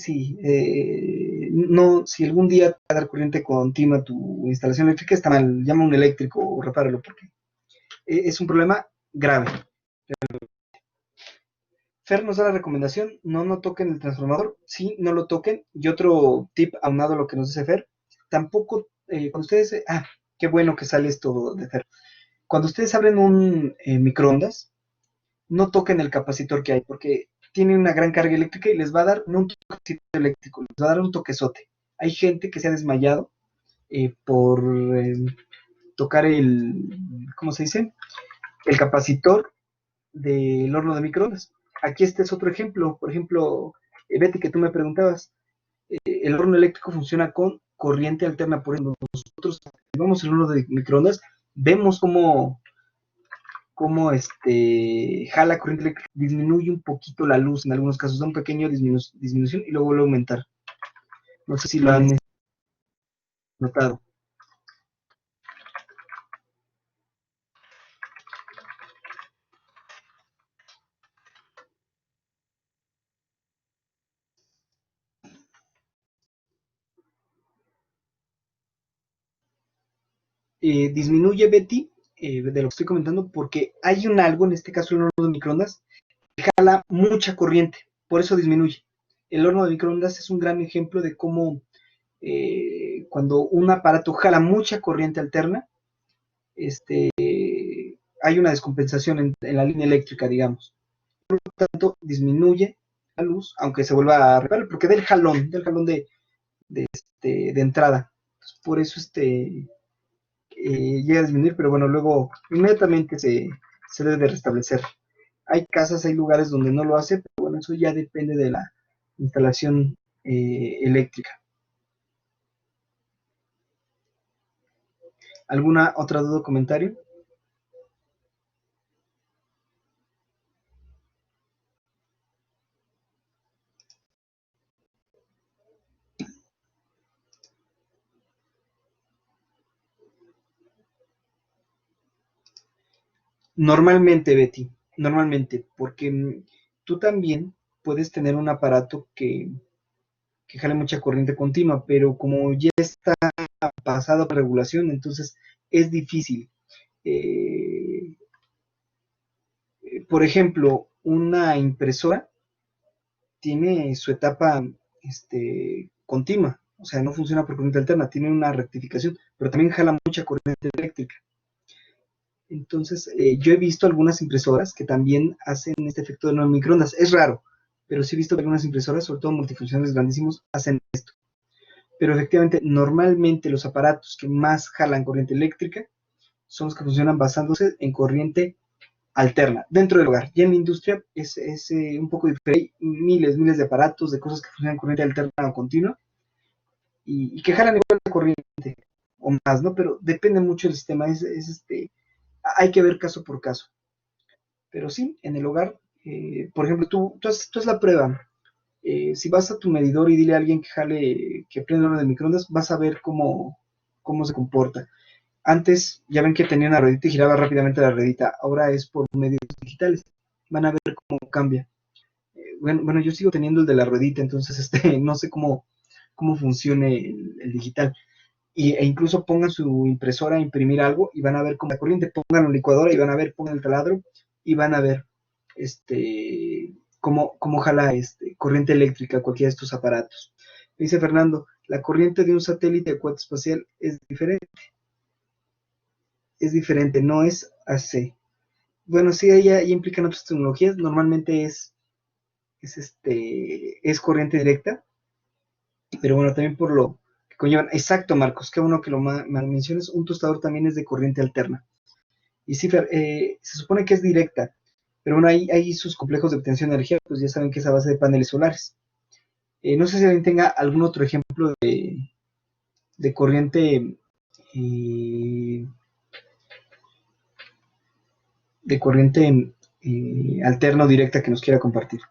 no, si algún día va a dar corriente continua a tu instalación eléctrica, está mal. Llama a un eléctrico o repáralo porque es un problema grave. Fer nos da la recomendación, no toquen el transformador, sí, no lo toquen. Y otro tip aunado a lo que nos dice Fer, tampoco, cuando ustedes, qué bueno que sale esto de Fer. Cuando ustedes abren un microondas, no toquen el capacitor que hay, porque tiene una gran carga eléctrica y les va a dar no un toquecito eléctrico, les va a dar un toquezote. Hay gente que se ha desmayado por tocar ¿cómo se dice? El capacitor del horno de microondas. Aquí este es otro ejemplo. Por ejemplo, Betty, que tú me preguntabas, el horno eléctrico funciona con corriente alterna. Por ejemplo, nosotros vamos el horno de microondas, vemos cómo jala corriente eléctrica, disminuye un poquito la luz en algunos casos, da un pequeño disminución y luego vuelve a aumentar. No sé si lo han notado. disminuye, Betty, de lo que estoy comentando, porque hay un algo, en este caso el horno de microondas, que jala mucha corriente, por eso disminuye. El horno de microondas es un gran ejemplo de cómo cuando un aparato jala mucha corriente alterna, hay una descompensación en la línea eléctrica, digamos. Por lo tanto, disminuye la luz, aunque se vuelva a reparar, porque del jalón de entrada. Entonces, por eso llega a disminuir, pero bueno, luego inmediatamente se debe de restablecer. Hay casas, hay lugares donde no lo hace, pero bueno, eso ya depende de la instalación eléctrica. ¿Alguna otra duda o comentario? Normalmente, Betty, normalmente, porque tú también puedes tener un aparato que jale mucha corriente continua, pero como ya está pasado por regulación, entonces es difícil. Eh, por ejemplo, una impresora tiene su etapa continua, o sea, no funciona por corriente alterna, tiene una rectificación, pero también jala mucha corriente eléctrica. Entonces, yo he visto algunas impresoras que también hacen este efecto de no microondas. Es raro, pero sí he visto que algunas impresoras, sobre todo multifuncionales grandísimos, hacen esto. Pero efectivamente, normalmente los aparatos que más jalan corriente eléctrica son los que funcionan basándose en corriente alterna dentro del hogar. Ya en la industria es un poco diferente. Hay miles de aparatos, de cosas que funcionan en corriente alterna o continua y que jalan igual de corriente o más, ¿no? Pero depende mucho del sistema. Hay que ver caso por caso. Pero sí, en el hogar, por ejemplo, tú haz la prueba. Si vas a tu medidor y dile a alguien que jale, que prenda el horno de microondas, vas a ver cómo se comporta. Antes, ya ven que tenía una ruedita y giraba rápidamente la ruedita, ahora es por medios digitales. Van a ver cómo cambia. Bueno, yo sigo teniendo el de la ruedita, entonces no sé cómo funcione el digital. E incluso pongan su impresora a imprimir algo y van a ver cómo la corriente, pongan la licuadora y van a ver, pongan el taladro y van a ver cómo jala corriente eléctrica cualquiera de estos aparatos. Dice Fernando, la corriente de un satélite de cohete espacial es diferente, no es AC. Bueno, sí, ahí implican otras tecnologías, normalmente es corriente directa, pero bueno, también por lo que conllevan. Exacto, Marcos, qué bueno que lo menciones, un tostador también es de corriente alterna. Y sí, se supone que es directa, pero bueno, hay sus complejos de obtención de energía, pues ya saben que es a base de paneles solares. No sé si alguien tenga algún otro ejemplo de corriente de corriente alterna o directa que nos quiera compartir.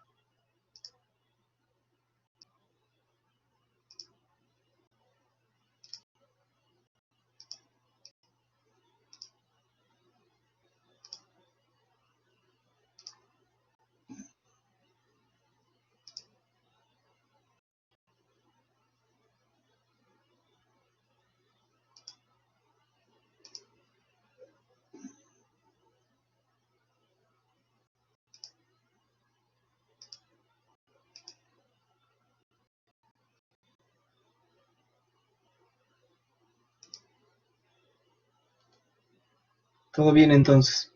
Todo bien entonces.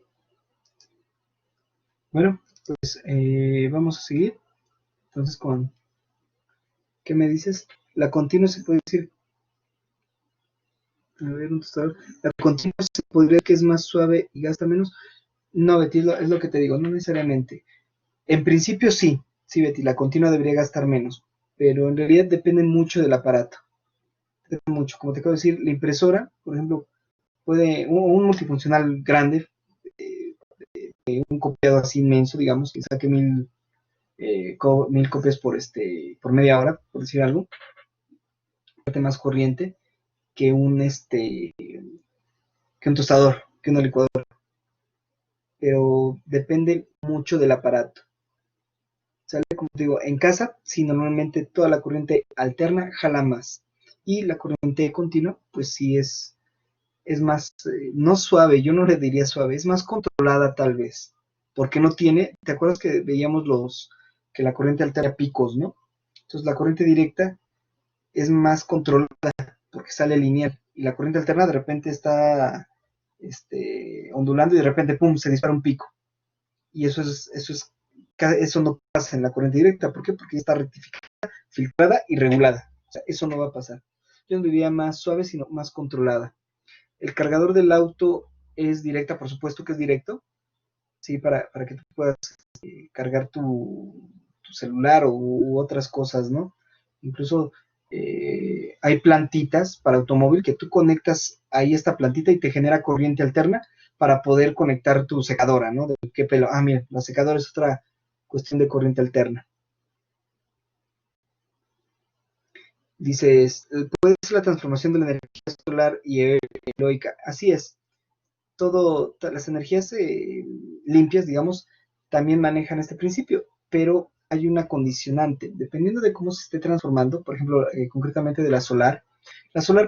Bueno, pues vamos a seguir. Entonces, ¿qué me dices? La continua se puede decir, a ver, un tostador. La continua se podría decir que es más suave y gasta menos. No, Betty, es lo que te digo, no necesariamente. En principio sí, Betty, la continua debería gastar menos, pero en realidad depende mucho del aparato. Depende mucho, como te acabo de decir, la impresora, por ejemplo, un multifuncional grande, un copiado así inmenso, digamos, que saque mil copias por media hora, por decir algo, más corriente que que un tostador, que una licuadora, pero depende mucho del aparato. ¿Sale? Como te digo, en casa, sí, normalmente toda la corriente alterna jala más y la corriente continua, pues sí es es más, no suave, yo no le diría suave, es más controlada tal vez, porque no tiene, ¿te acuerdas que veíamos que la corriente alterna picos, ¿no? Entonces la corriente directa es más controlada porque sale lineal, y la corriente alterna de repente está ondulando y de repente, pum, se dispara un pico, y eso no pasa en la corriente directa. ¿Por qué? Porque está rectificada, filtrada y regulada. O sea, eso no va a pasar. Yo no diría más suave, sino más controlada. El cargador del auto es directa, por supuesto que es directo, ¿sí? Para que tú puedas cargar tu celular u otras cosas, ¿no? Incluso hay plantitas para automóvil que tú conectas ahí esta plantita y te genera corriente alterna para poder conectar tu secadora, ¿no? ¿De qué pelo? Ah, mira, la secadora es otra cuestión de corriente alterna. Dices, puede ser la transformación de la energía solar y eólica. Así es. Las energías limpias, digamos, también manejan este principio, pero hay una condicionante. Dependiendo de cómo se esté transformando, por ejemplo, concretamente de la solar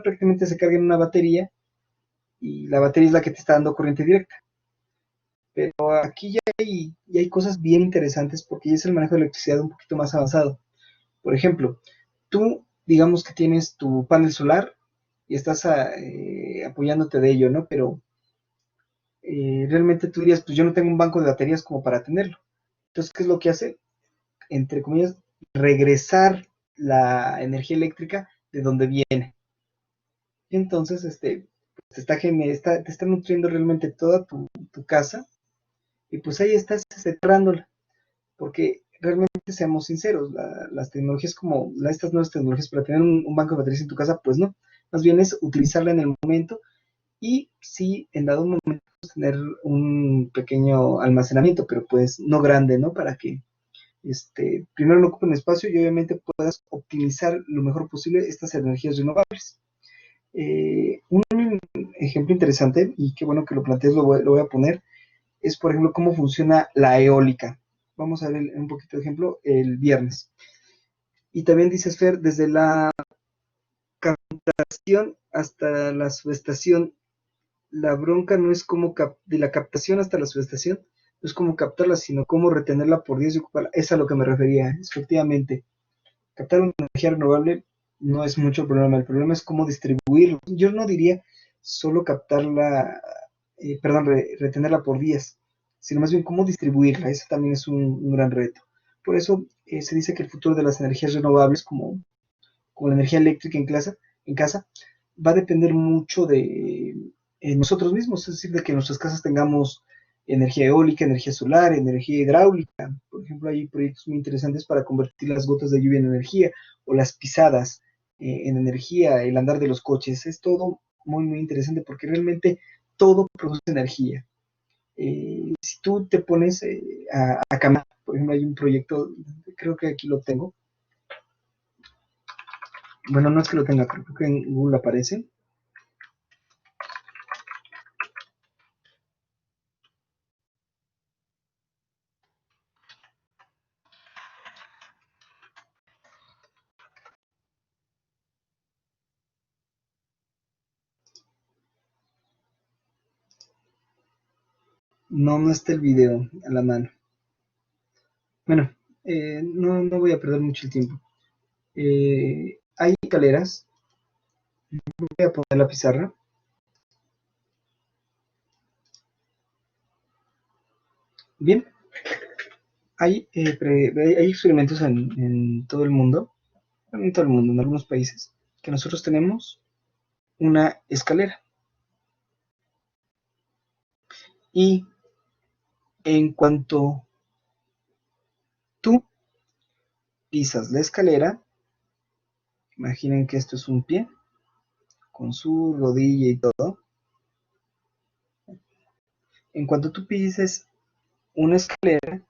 prácticamente se carga en una batería y la batería es la que te está dando corriente directa. Pero aquí ya hay cosas bien interesantes porque ya es el manejo de electricidad un poquito más avanzado. Por ejemplo, tú digamos que tienes tu panel solar y estás apoyándote de ello, ¿no? Pero realmente tú dirías, pues yo no tengo un banco de baterías como para tenerlo. Entonces, ¿qué es lo que hace? Entre comillas, regresar la energía eléctrica de donde viene. Entonces, te está nutriendo realmente toda tu casa y pues ahí estás cerrándola. Porque realmente, seamos sinceros, las tecnologías como estas nuevas tecnologías para tener un banco de baterías en tu casa, pues no. Más bien es utilizarla en el momento y sí, en dado momento tener un pequeño almacenamiento, pero pues no grande, ¿no? Para que primero no ocupen espacio y obviamente puedas optimizar lo mejor posible estas energías renovables. Un ejemplo interesante, y qué bueno que lo plantees, lo voy a poner, es por ejemplo cómo funciona la eólica. Vamos a ver un poquito de ejemplo el viernes. Y también dices, Fer, desde la captación hasta la subestación, la bronca no es como de la captación hasta la subestación, no es como captarla, sino cómo retenerla por 10 y ocuparla. Es a lo que me refería, efectivamente. Captar una energía renovable no es mucho el problema es cómo distribuirlo. Yo no diría solo captarla, perdón, retenerla por días, sino más bien cómo distribuirla. Eso también es un gran reto. Por eso se dice que el futuro de las energías renovables, como la energía eléctrica en casa, va a depender mucho de nosotros mismos, es decir, de que en nuestras casas tengamos energía eólica, energía solar, energía hidráulica. Por ejemplo, hay proyectos muy interesantes para convertir las gotas de lluvia en energía o las pisadas en energía, el andar de los coches. Es todo muy, muy interesante porque realmente todo produce energía. Si tú te pones a caminar, por ejemplo, hay un proyecto, creo que aquí lo tengo. Bueno, no es que lo tenga, creo que en Google aparece. No, no está el video a la mano. Bueno, no voy a perder mucho el tiempo. Hay escaleras. Voy a poner la pizarra. Bien, hay experimentos en todo el mundo, en todo el mundo, en algunos países, que nosotros tenemos una escalera. Y en cuanto tú pisas la escalera, imaginen que esto es un pie, con su rodilla y todo. En cuanto tú pises una escalera,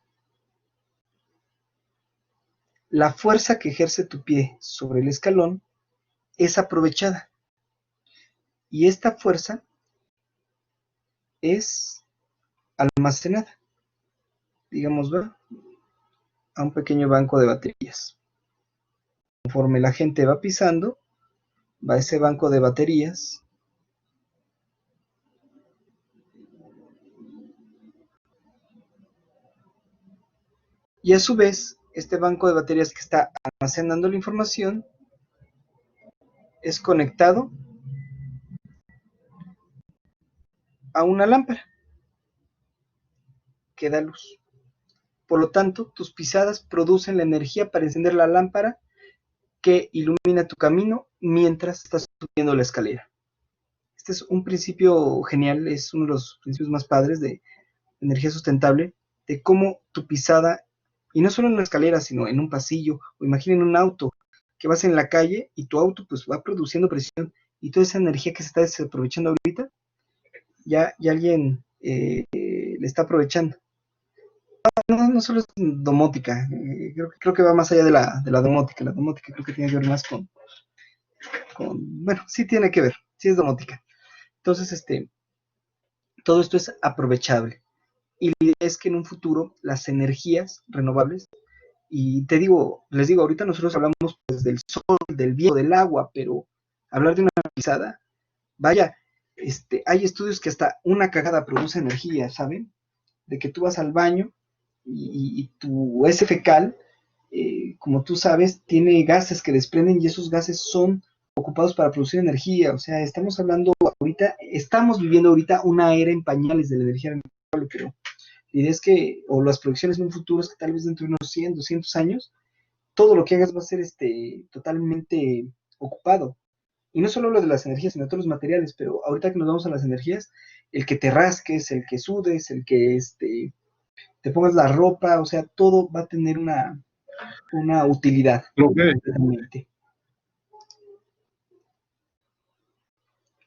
la fuerza que ejerce tu pie sobre el escalón es aprovechada. Y esta fuerza es almacenada, digamos, ¿verdad? A un pequeño banco de baterías. Conforme la gente va pisando, va ese banco de baterías Y a su vez, este banco de baterías que está almacenando la información es conectado a una lámpara que da luz. Por lo tanto, tus pisadas producen la energía para encender la lámpara que ilumina tu camino mientras estás subiendo la escalera. Este es un principio genial, es uno de los principios más padres de energía sustentable, de cómo tu pisada, y no solo en la escalera, sino en un pasillo, o imaginen un auto, que vas en la calle y tu auto pues va produciendo presión, y toda esa energía que se está desaprovechando ahorita, ya alguien le está aprovechando. No solo es domótica, creo que va más allá de la domótica. La domótica creo que tiene que ver más bueno, sí tiene que ver, sí es domótica. Entonces, todo esto es aprovechable. Y la idea es que en un futuro las energías renovables, y les digo, ahorita nosotros hablamos pues, del sol, del viento, del agua, pero hablar de una pisada, vaya, hay estudios que hasta una cagada produce energía, ¿saben? De que tú vas al baño y tu heces fecal, como tú sabes, tiene gases que desprenden y esos gases son ocupados para producir energía. O sea, estamos viviendo ahorita una era en pañales de la energía renovable, pero la idea es que, o las proyecciones en un futuro es que tal vez dentro de unos 100, 200 años, todo lo que hagas va a ser totalmente ocupado. Y no solo lo de las energías, sino todos los materiales, pero ahorita que nos vamos a las energías, el que te rasques, el que sudes, el que te pongas la ropa, o sea, todo va a tener una utilidad. Profe, Completamente.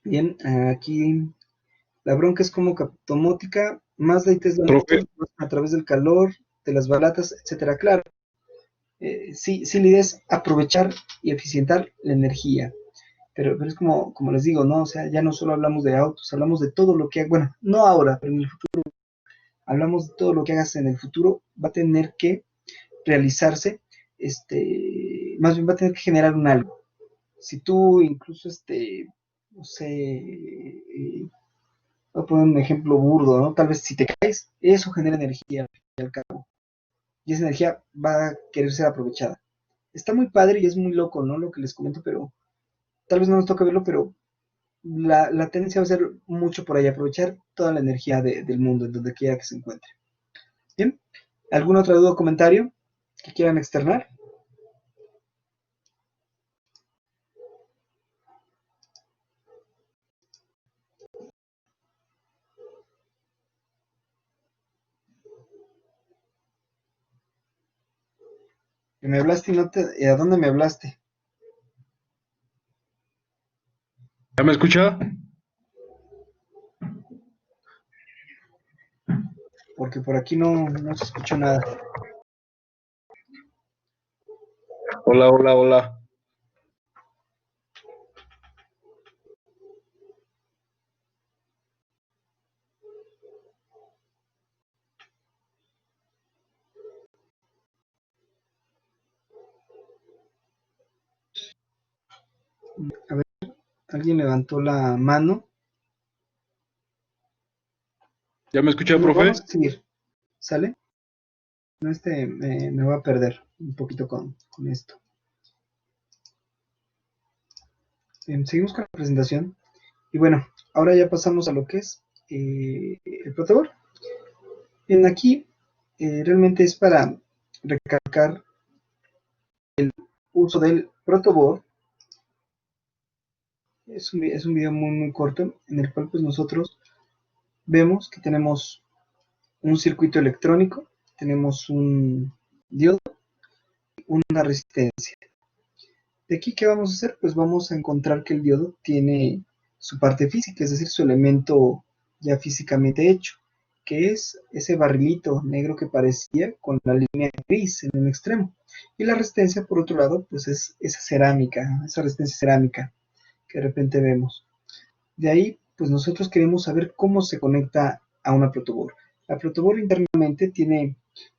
Bien, aquí la bronca es como captomótica, Mazda y Tesla profe, a través del calor, de las baratas, etcétera. Claro, sí, la idea es aprovechar y eficientar la energía. Pero es como les digo, ¿no? O sea, ya no solo hablamos de autos, hablamos de todo lo que, bueno, no ahora, pero en el futuro, hablamos de todo lo que hagas en el futuro, va a tener que realizarse, más bien va a tener que generar un algo. Si tú incluso, no sé, voy a poner un ejemplo burdo, ¿no? Tal vez si te caes, eso genera energía al cabo, y esa energía va a querer ser aprovechada. Está muy padre y es muy loco, ¿no? Lo que les comento, pero tal vez no nos toca verlo, pero la tendencia va a ser mucho por ahí, aprovechar toda la energía del mundo, en donde quiera que se encuentre. Bien, ¿alguna otra duda o comentario que quieran externar? Que me hablaste y no te... ¿A dónde me hablaste? ¿ya me escucha? Porque por aquí no se escuchó nada. Hola, hola, hola. A ver, alguien levantó la mano. ¿Ya me escucha, Bueno, profe? vamos a seguir. ¿Sale? No, me voy a perder un poquito con esto. Seguimos con la presentación. Y bueno, ahora ya pasamos a lo que es el protobor. Bien, aquí realmente es para recalcar uso del protobor. Es un video muy corto en el cual pues nosotros vemos que tenemos un circuito electrónico, tenemos un diodo, una resistencia. De aquí, ¿qué vamos a hacer? Pues vamos a encontrar que el diodo tiene su parte física, es decir, su elemento ya físicamente hecho, que es ese barrilito negro que parecía con la línea gris en un extremo. Y la resistencia, por otro lado, pues es esa cerámica, esa resistencia cerámica que de repente vemos. De ahí, pues nosotros queremos saber cómo se conecta a una protoboard. La protoboard internamente tiene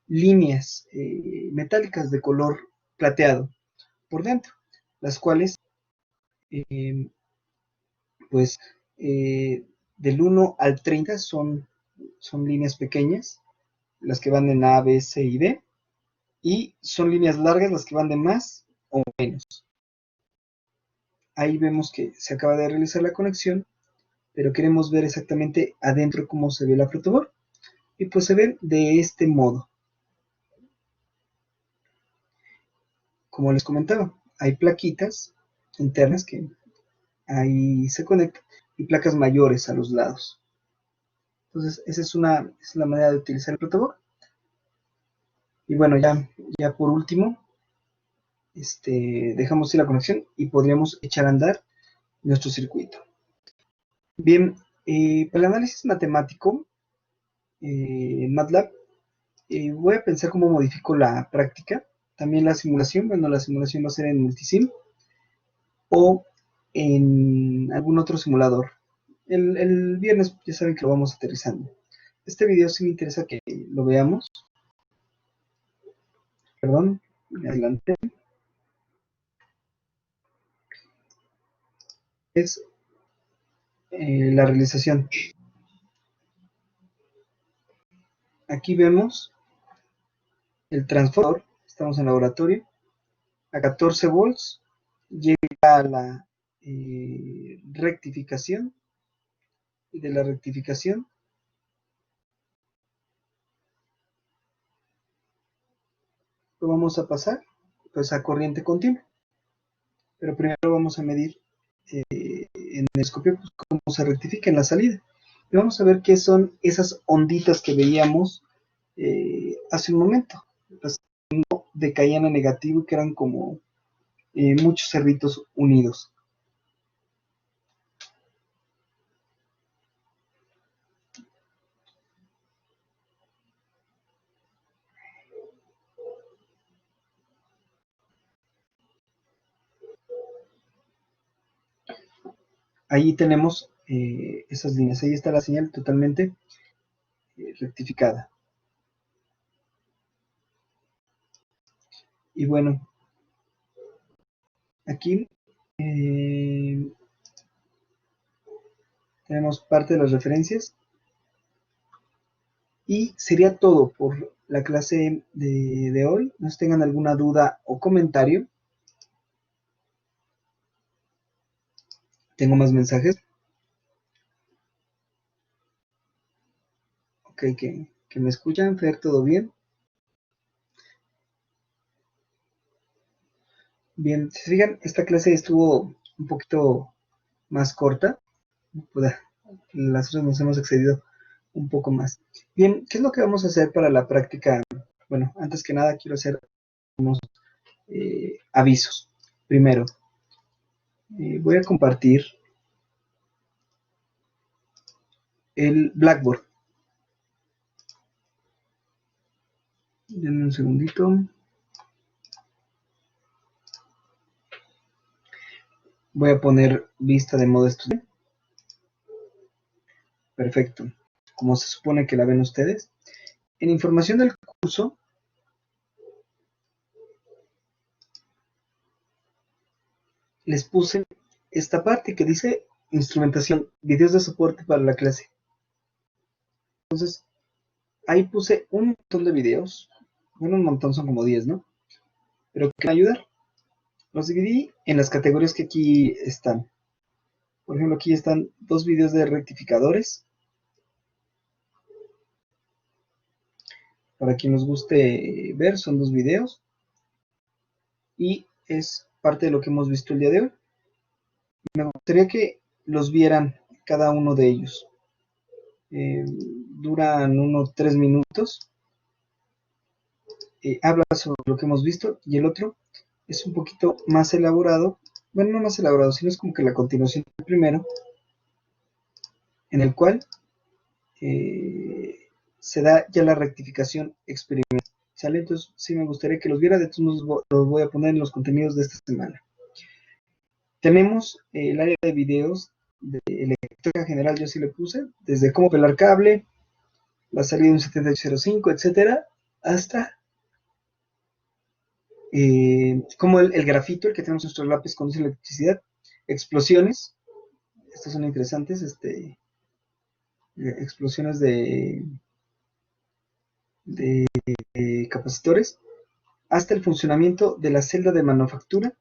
líneas metálicas de color plateado por dentro, las cuales, eh, pues, del 1 al 30 son líneas pequeñas, las que van en A, B, C y D, y son líneas largas las que van de más o menos. Ahí vemos que se acaba de realizar la conexión, pero queremos ver exactamente adentro cómo se ve la protoboard, y pues se ve de este modo. Como les comentaba, hay plaquitas internas que ahí se conectan y placas mayores a los lados. Entonces esa es la manera de utilizar el protoboard. Y bueno, ya por último, dejamos ir la conexión y podríamos echar a andar nuestro circuito. Bien, para el análisis matemático en MATLAB, voy a pensar cómo modifico la práctica. También la simulación, bueno, la simulación va a ser en Multisim o en algún otro simulador. El viernes ya saben que lo vamos aterrizando. Este video sí me interesa que lo veamos. Perdón, me adelanté. Es la realización. Aquí vemos el transformador, estamos en laboratorio, a 14 volts, llega a la rectificación, y de la rectificación lo vamos a pasar pues a corriente continua. Pero primero vamos a medir en el escopio pues, cómo se rectifica en la salida. Y vamos a ver qué son esas onditas que veíamos hace un momento. Las que no decaían a negativo y que eran como muchos cerritos unidos. Ahí tenemos esas líneas. Ahí está la señal totalmente rectificada. Y bueno, aquí tenemos parte de las referencias. Y sería todo por la clase de hoy. No sé si tengan alguna duda o comentario. Tengo más mensajes. Ok, que me escuchan. Fer, ¿todo bien? Bien, si se fijan, esta clase estuvo un poquito más corta. Las otras nos hemos excedido un poco más. Bien, ¿qué es lo que vamos a hacer para la práctica? Bueno, antes que nada quiero hacer unos avisos. Primero, voy a compartir el Blackboard. Denme un segundito. Voy a poner vista de modo estudiante. Perfecto. Como se supone que la ven ustedes. En información del curso, les puse esta parte que dice instrumentación, videos de soporte para la clase. Entonces, ahí puse un montón de videos. Bueno, un montón, son como 10, ¿no? Pero que me ayudar. Los dividí en las categorías que aquí están. Por ejemplo, aquí están 2 videos de rectificadores. Para quien nos guste ver, son 2 videos. Y es parte de lo que hemos visto el día de hoy. Me gustaría que los vieran cada uno de ellos. Duran unos 3 minutos. Habla sobre lo que hemos visto y el otro es un poquito más elaborado. Bueno, no más elaborado, sino es como que la continuación del primero, en el cual se da ya la rectificación experimental. ¿Sale? Entonces, sí me gustaría que los viera. De todos modos, los voy a poner en los contenidos de esta semana. Tenemos el área de videos de electrónica general, yo sí le puse, desde cómo pelar cable, la salida de un 7805, etcétera, hasta como el grafito, el que tenemos en nuestro lápiz conduce electricidad, explosiones, estas son interesantes, explosiones de capacitores, hasta el funcionamiento de la celda de manufactura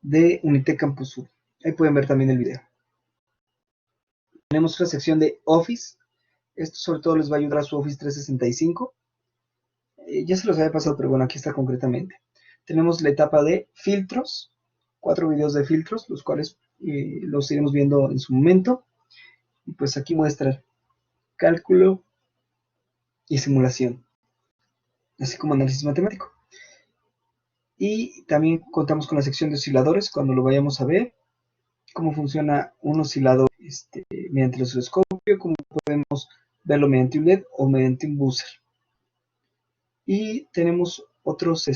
de Unitec Campus Sur. Ahí pueden ver también el video. Tenemos otra sección de Office. Esto sobre todo les va a ayudar a su Office 365. Ya se los había pasado, pero bueno, aquí está concretamente. Tenemos la etapa de filtros, 4 videos de filtros, los cuales los iremos viendo en su momento. Y pues aquí muestra cálculo y simulación, así como análisis matemático. Y también contamos con la sección de osciladores, cuando lo vayamos a ver, cómo funciona un oscilador mediante el osciloscopio, cómo podemos verlo mediante un LED o mediante un buzzer. Y tenemos otros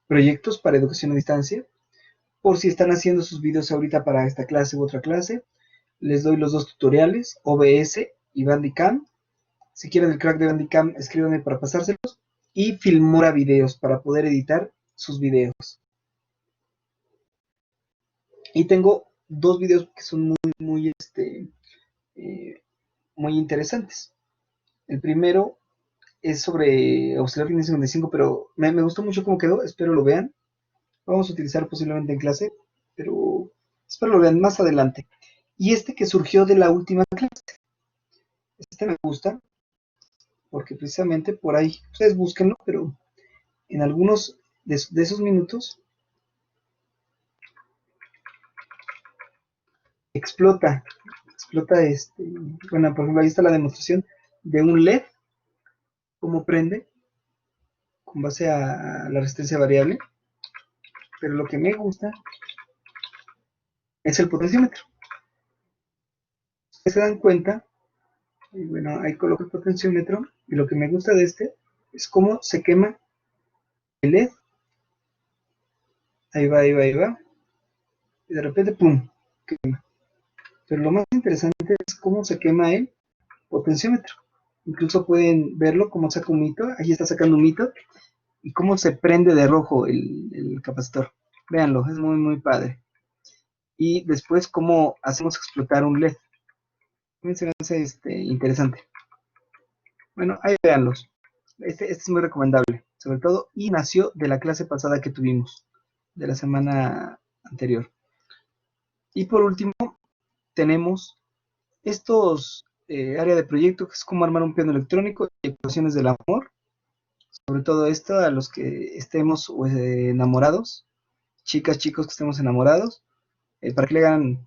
proyectos para educación a distancia. Por si están haciendo sus videos ahorita para esta clase u otra clase, les doy los dos tutoriales, OBS y Bandicam. Si quieren el crack de Bandicam, escríbanme para pasárselos. Y Filmora Videos para poder editar sus videos. Y tengo dos videos que son muy interesantes. El primero es sobre Observador 555, pero me gustó mucho cómo quedó, espero lo vean. Vamos a utilizar posiblemente en clase, pero espero lo vean más adelante. Y este que surgió de la última clase. Este me gusta, porque precisamente por ahí, ustedes búsquenlo, pero en algunos de esos minutos explota, bueno, por ejemplo, ahí está la demostración de un LED, cómo prende, con base a la resistencia variable, pero lo que me gusta es el potenciómetro. Si se dan cuenta, y bueno, ahí coloco el potenciómetro, y lo que me gusta de este es cómo se quema el LED, ahí va, y de repente, ¡pum!, quema. Pero lo más interesante es cómo se quema el potenciómetro. Incluso pueden verlo, cómo saca un mito, ahí está sacando un mito, y cómo se prende de rojo el capacitor. Véanlo, es muy padre. Y después cómo hacemos explotar un LED. También se me hace interesante. Bueno, ahí véanlos. Este es muy recomendable, sobre todo, y nació de la clase pasada que tuvimos, de la semana anterior. Y por último, tenemos estos área de proyecto, que es cómo armar un piano electrónico y ecuaciones del amor. Sobre todo esto, a los que estemos enamorados, chicas, chicos que estemos enamorados, para que le hagan,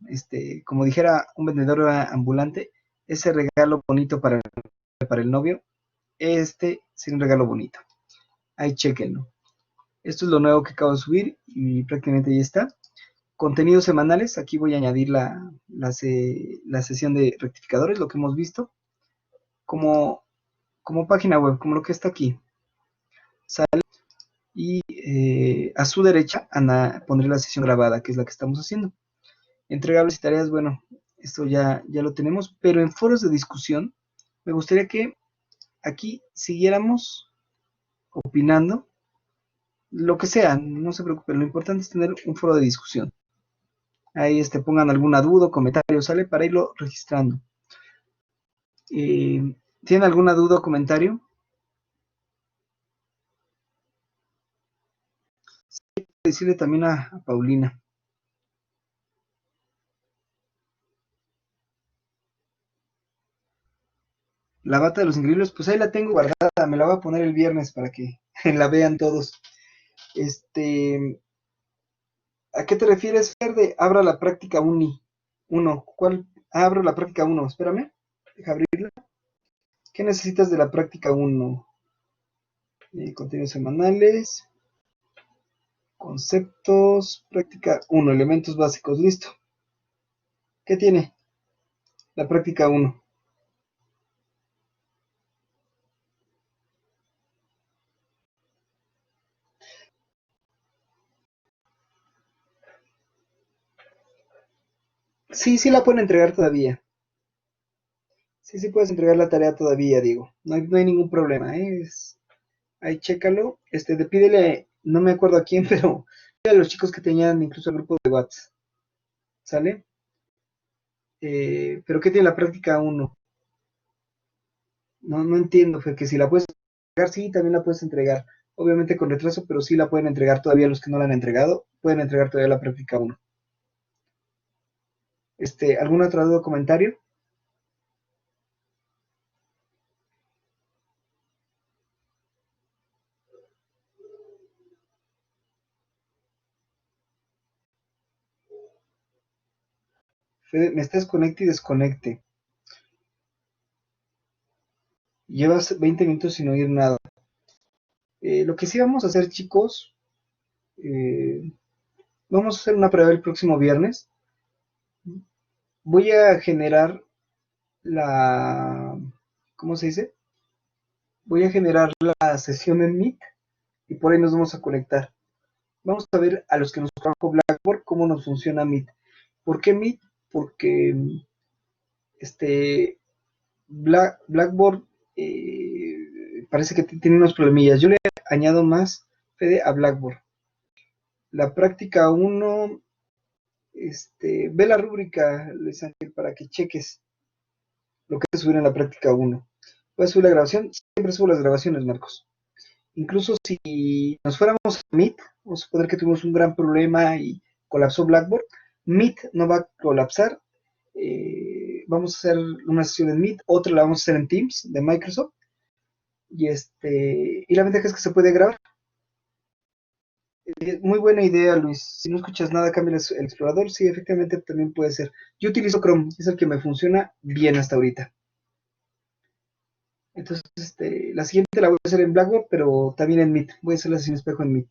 como dijera un vendedor ambulante, ese regalo bonito para el novio. Sería un regalo bonito. Ahí chequenlo. Esto es lo nuevo que acabo de subir y prácticamente ya está. Contenidos semanales, aquí voy a añadir la sesión de rectificadores, lo que hemos visto, como página web, como lo que está aquí. Sale y a su derecha pondré la sesión grabada, que es la que estamos haciendo. Entregables y tareas, bueno, esto ya lo tenemos, pero en foros de discusión me gustaría que aquí siguiéramos opinando, lo que sea, no se preocupen, lo importante es tener un foro de discusión. Ahí pongan alguna duda o comentario, ¿sale? Para irlo registrando. ¿Tienen alguna duda o comentario? Sí, decirle también a Paulina. La bata de los increíbles, pues ahí la tengo guardada, me la voy a poner el viernes para que la vean todos. ¿A qué te refieres, Verde? Abra la práctica 1. ¿Cuál? Abro la práctica 1, espérame, deja abrirla. ¿Qué necesitas de la práctica 1? Contenidos semanales, conceptos, práctica 1, elementos básicos, listo. ¿Qué tiene la práctica 1? Sí la pueden entregar todavía. Sí puedes entregar la tarea todavía, Diego. No hay ningún problema, ahí chécalo. Pídele, no me acuerdo a quién, pero pídele a los chicos que tenían incluso el grupo de WhatsApp. ¿Sale? Pero ¿qué tiene la práctica 1? No entiendo, que si la puedes sí, también la puedes entregar. Obviamente con retraso, pero sí la pueden entregar todavía los que no la han entregado. Pueden entregar todavía la práctica 1. ¿Algún otro duda o comentario? Fede, me estás conecte y desconecte. Llevas 20 minutos sin oír nada. Lo que sí vamos a hacer, chicos, vamos a hacer una prueba el próximo viernes. Voy a generar ¿cómo se dice? Voy a generar la sesión en Meet y por ahí nos vamos a conectar. Vamos a ver a los que nos trabajo Blackboard cómo nos funciona Meet. ¿Por qué Meet? Porque Blackboard parece que tiene unos problemillas. Yo le añado más, Fede, a Blackboard. La práctica 1, ve la rúbrica, Luis Ángel, para que cheques lo que es subir en la práctica 1. Voy a subir la grabación, siempre subo las grabaciones, Marcos. Incluso si nos fuéramos a Meet, vamos a suponer que tuvimos un gran problema y colapsó Blackboard, Meet no va a colapsar. Vamos a hacer una sesión en Meet, otra la vamos a hacer en Teams de Microsoft. Y la ventaja es que se puede grabar. Muy buena idea, Luis. Si no escuchas nada, cambia el explorador. Sí, efectivamente también puede ser. Yo utilizo Chrome, es el que me funciona bien hasta ahorita. Entonces, la siguiente la voy a hacer en Blackboard, pero también en Meet. Voy a hacer la sesión espejo en Meet.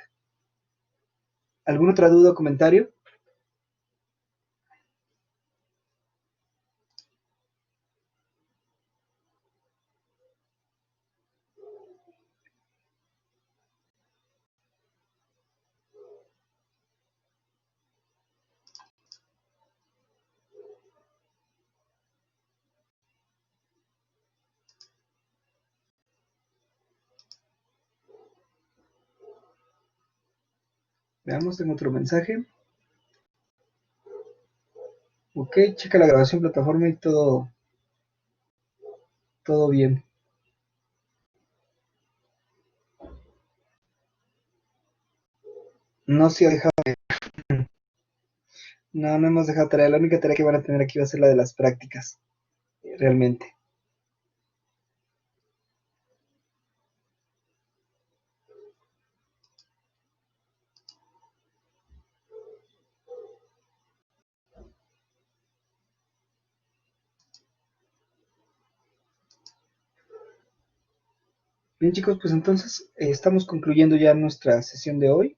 ¿Alguna otra duda o comentario? Veamos, tengo otro mensaje. Ok, checa la grabación plataforma y todo bien. No se ha dejado. No hemos dejado tarea. La única tarea que van a tener aquí va a ser la de las prácticas. Realmente. Bien, chicos, pues entonces estamos concluyendo ya nuestra sesión de hoy.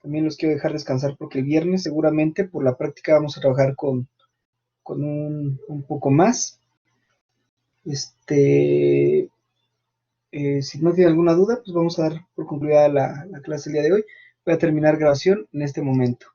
También los quiero dejar descansar porque el viernes seguramente por la práctica vamos a trabajar con un poco más. Si no tiene alguna duda, pues vamos a dar por concluida la clase el día de hoy. Voy a terminar grabación en este momento.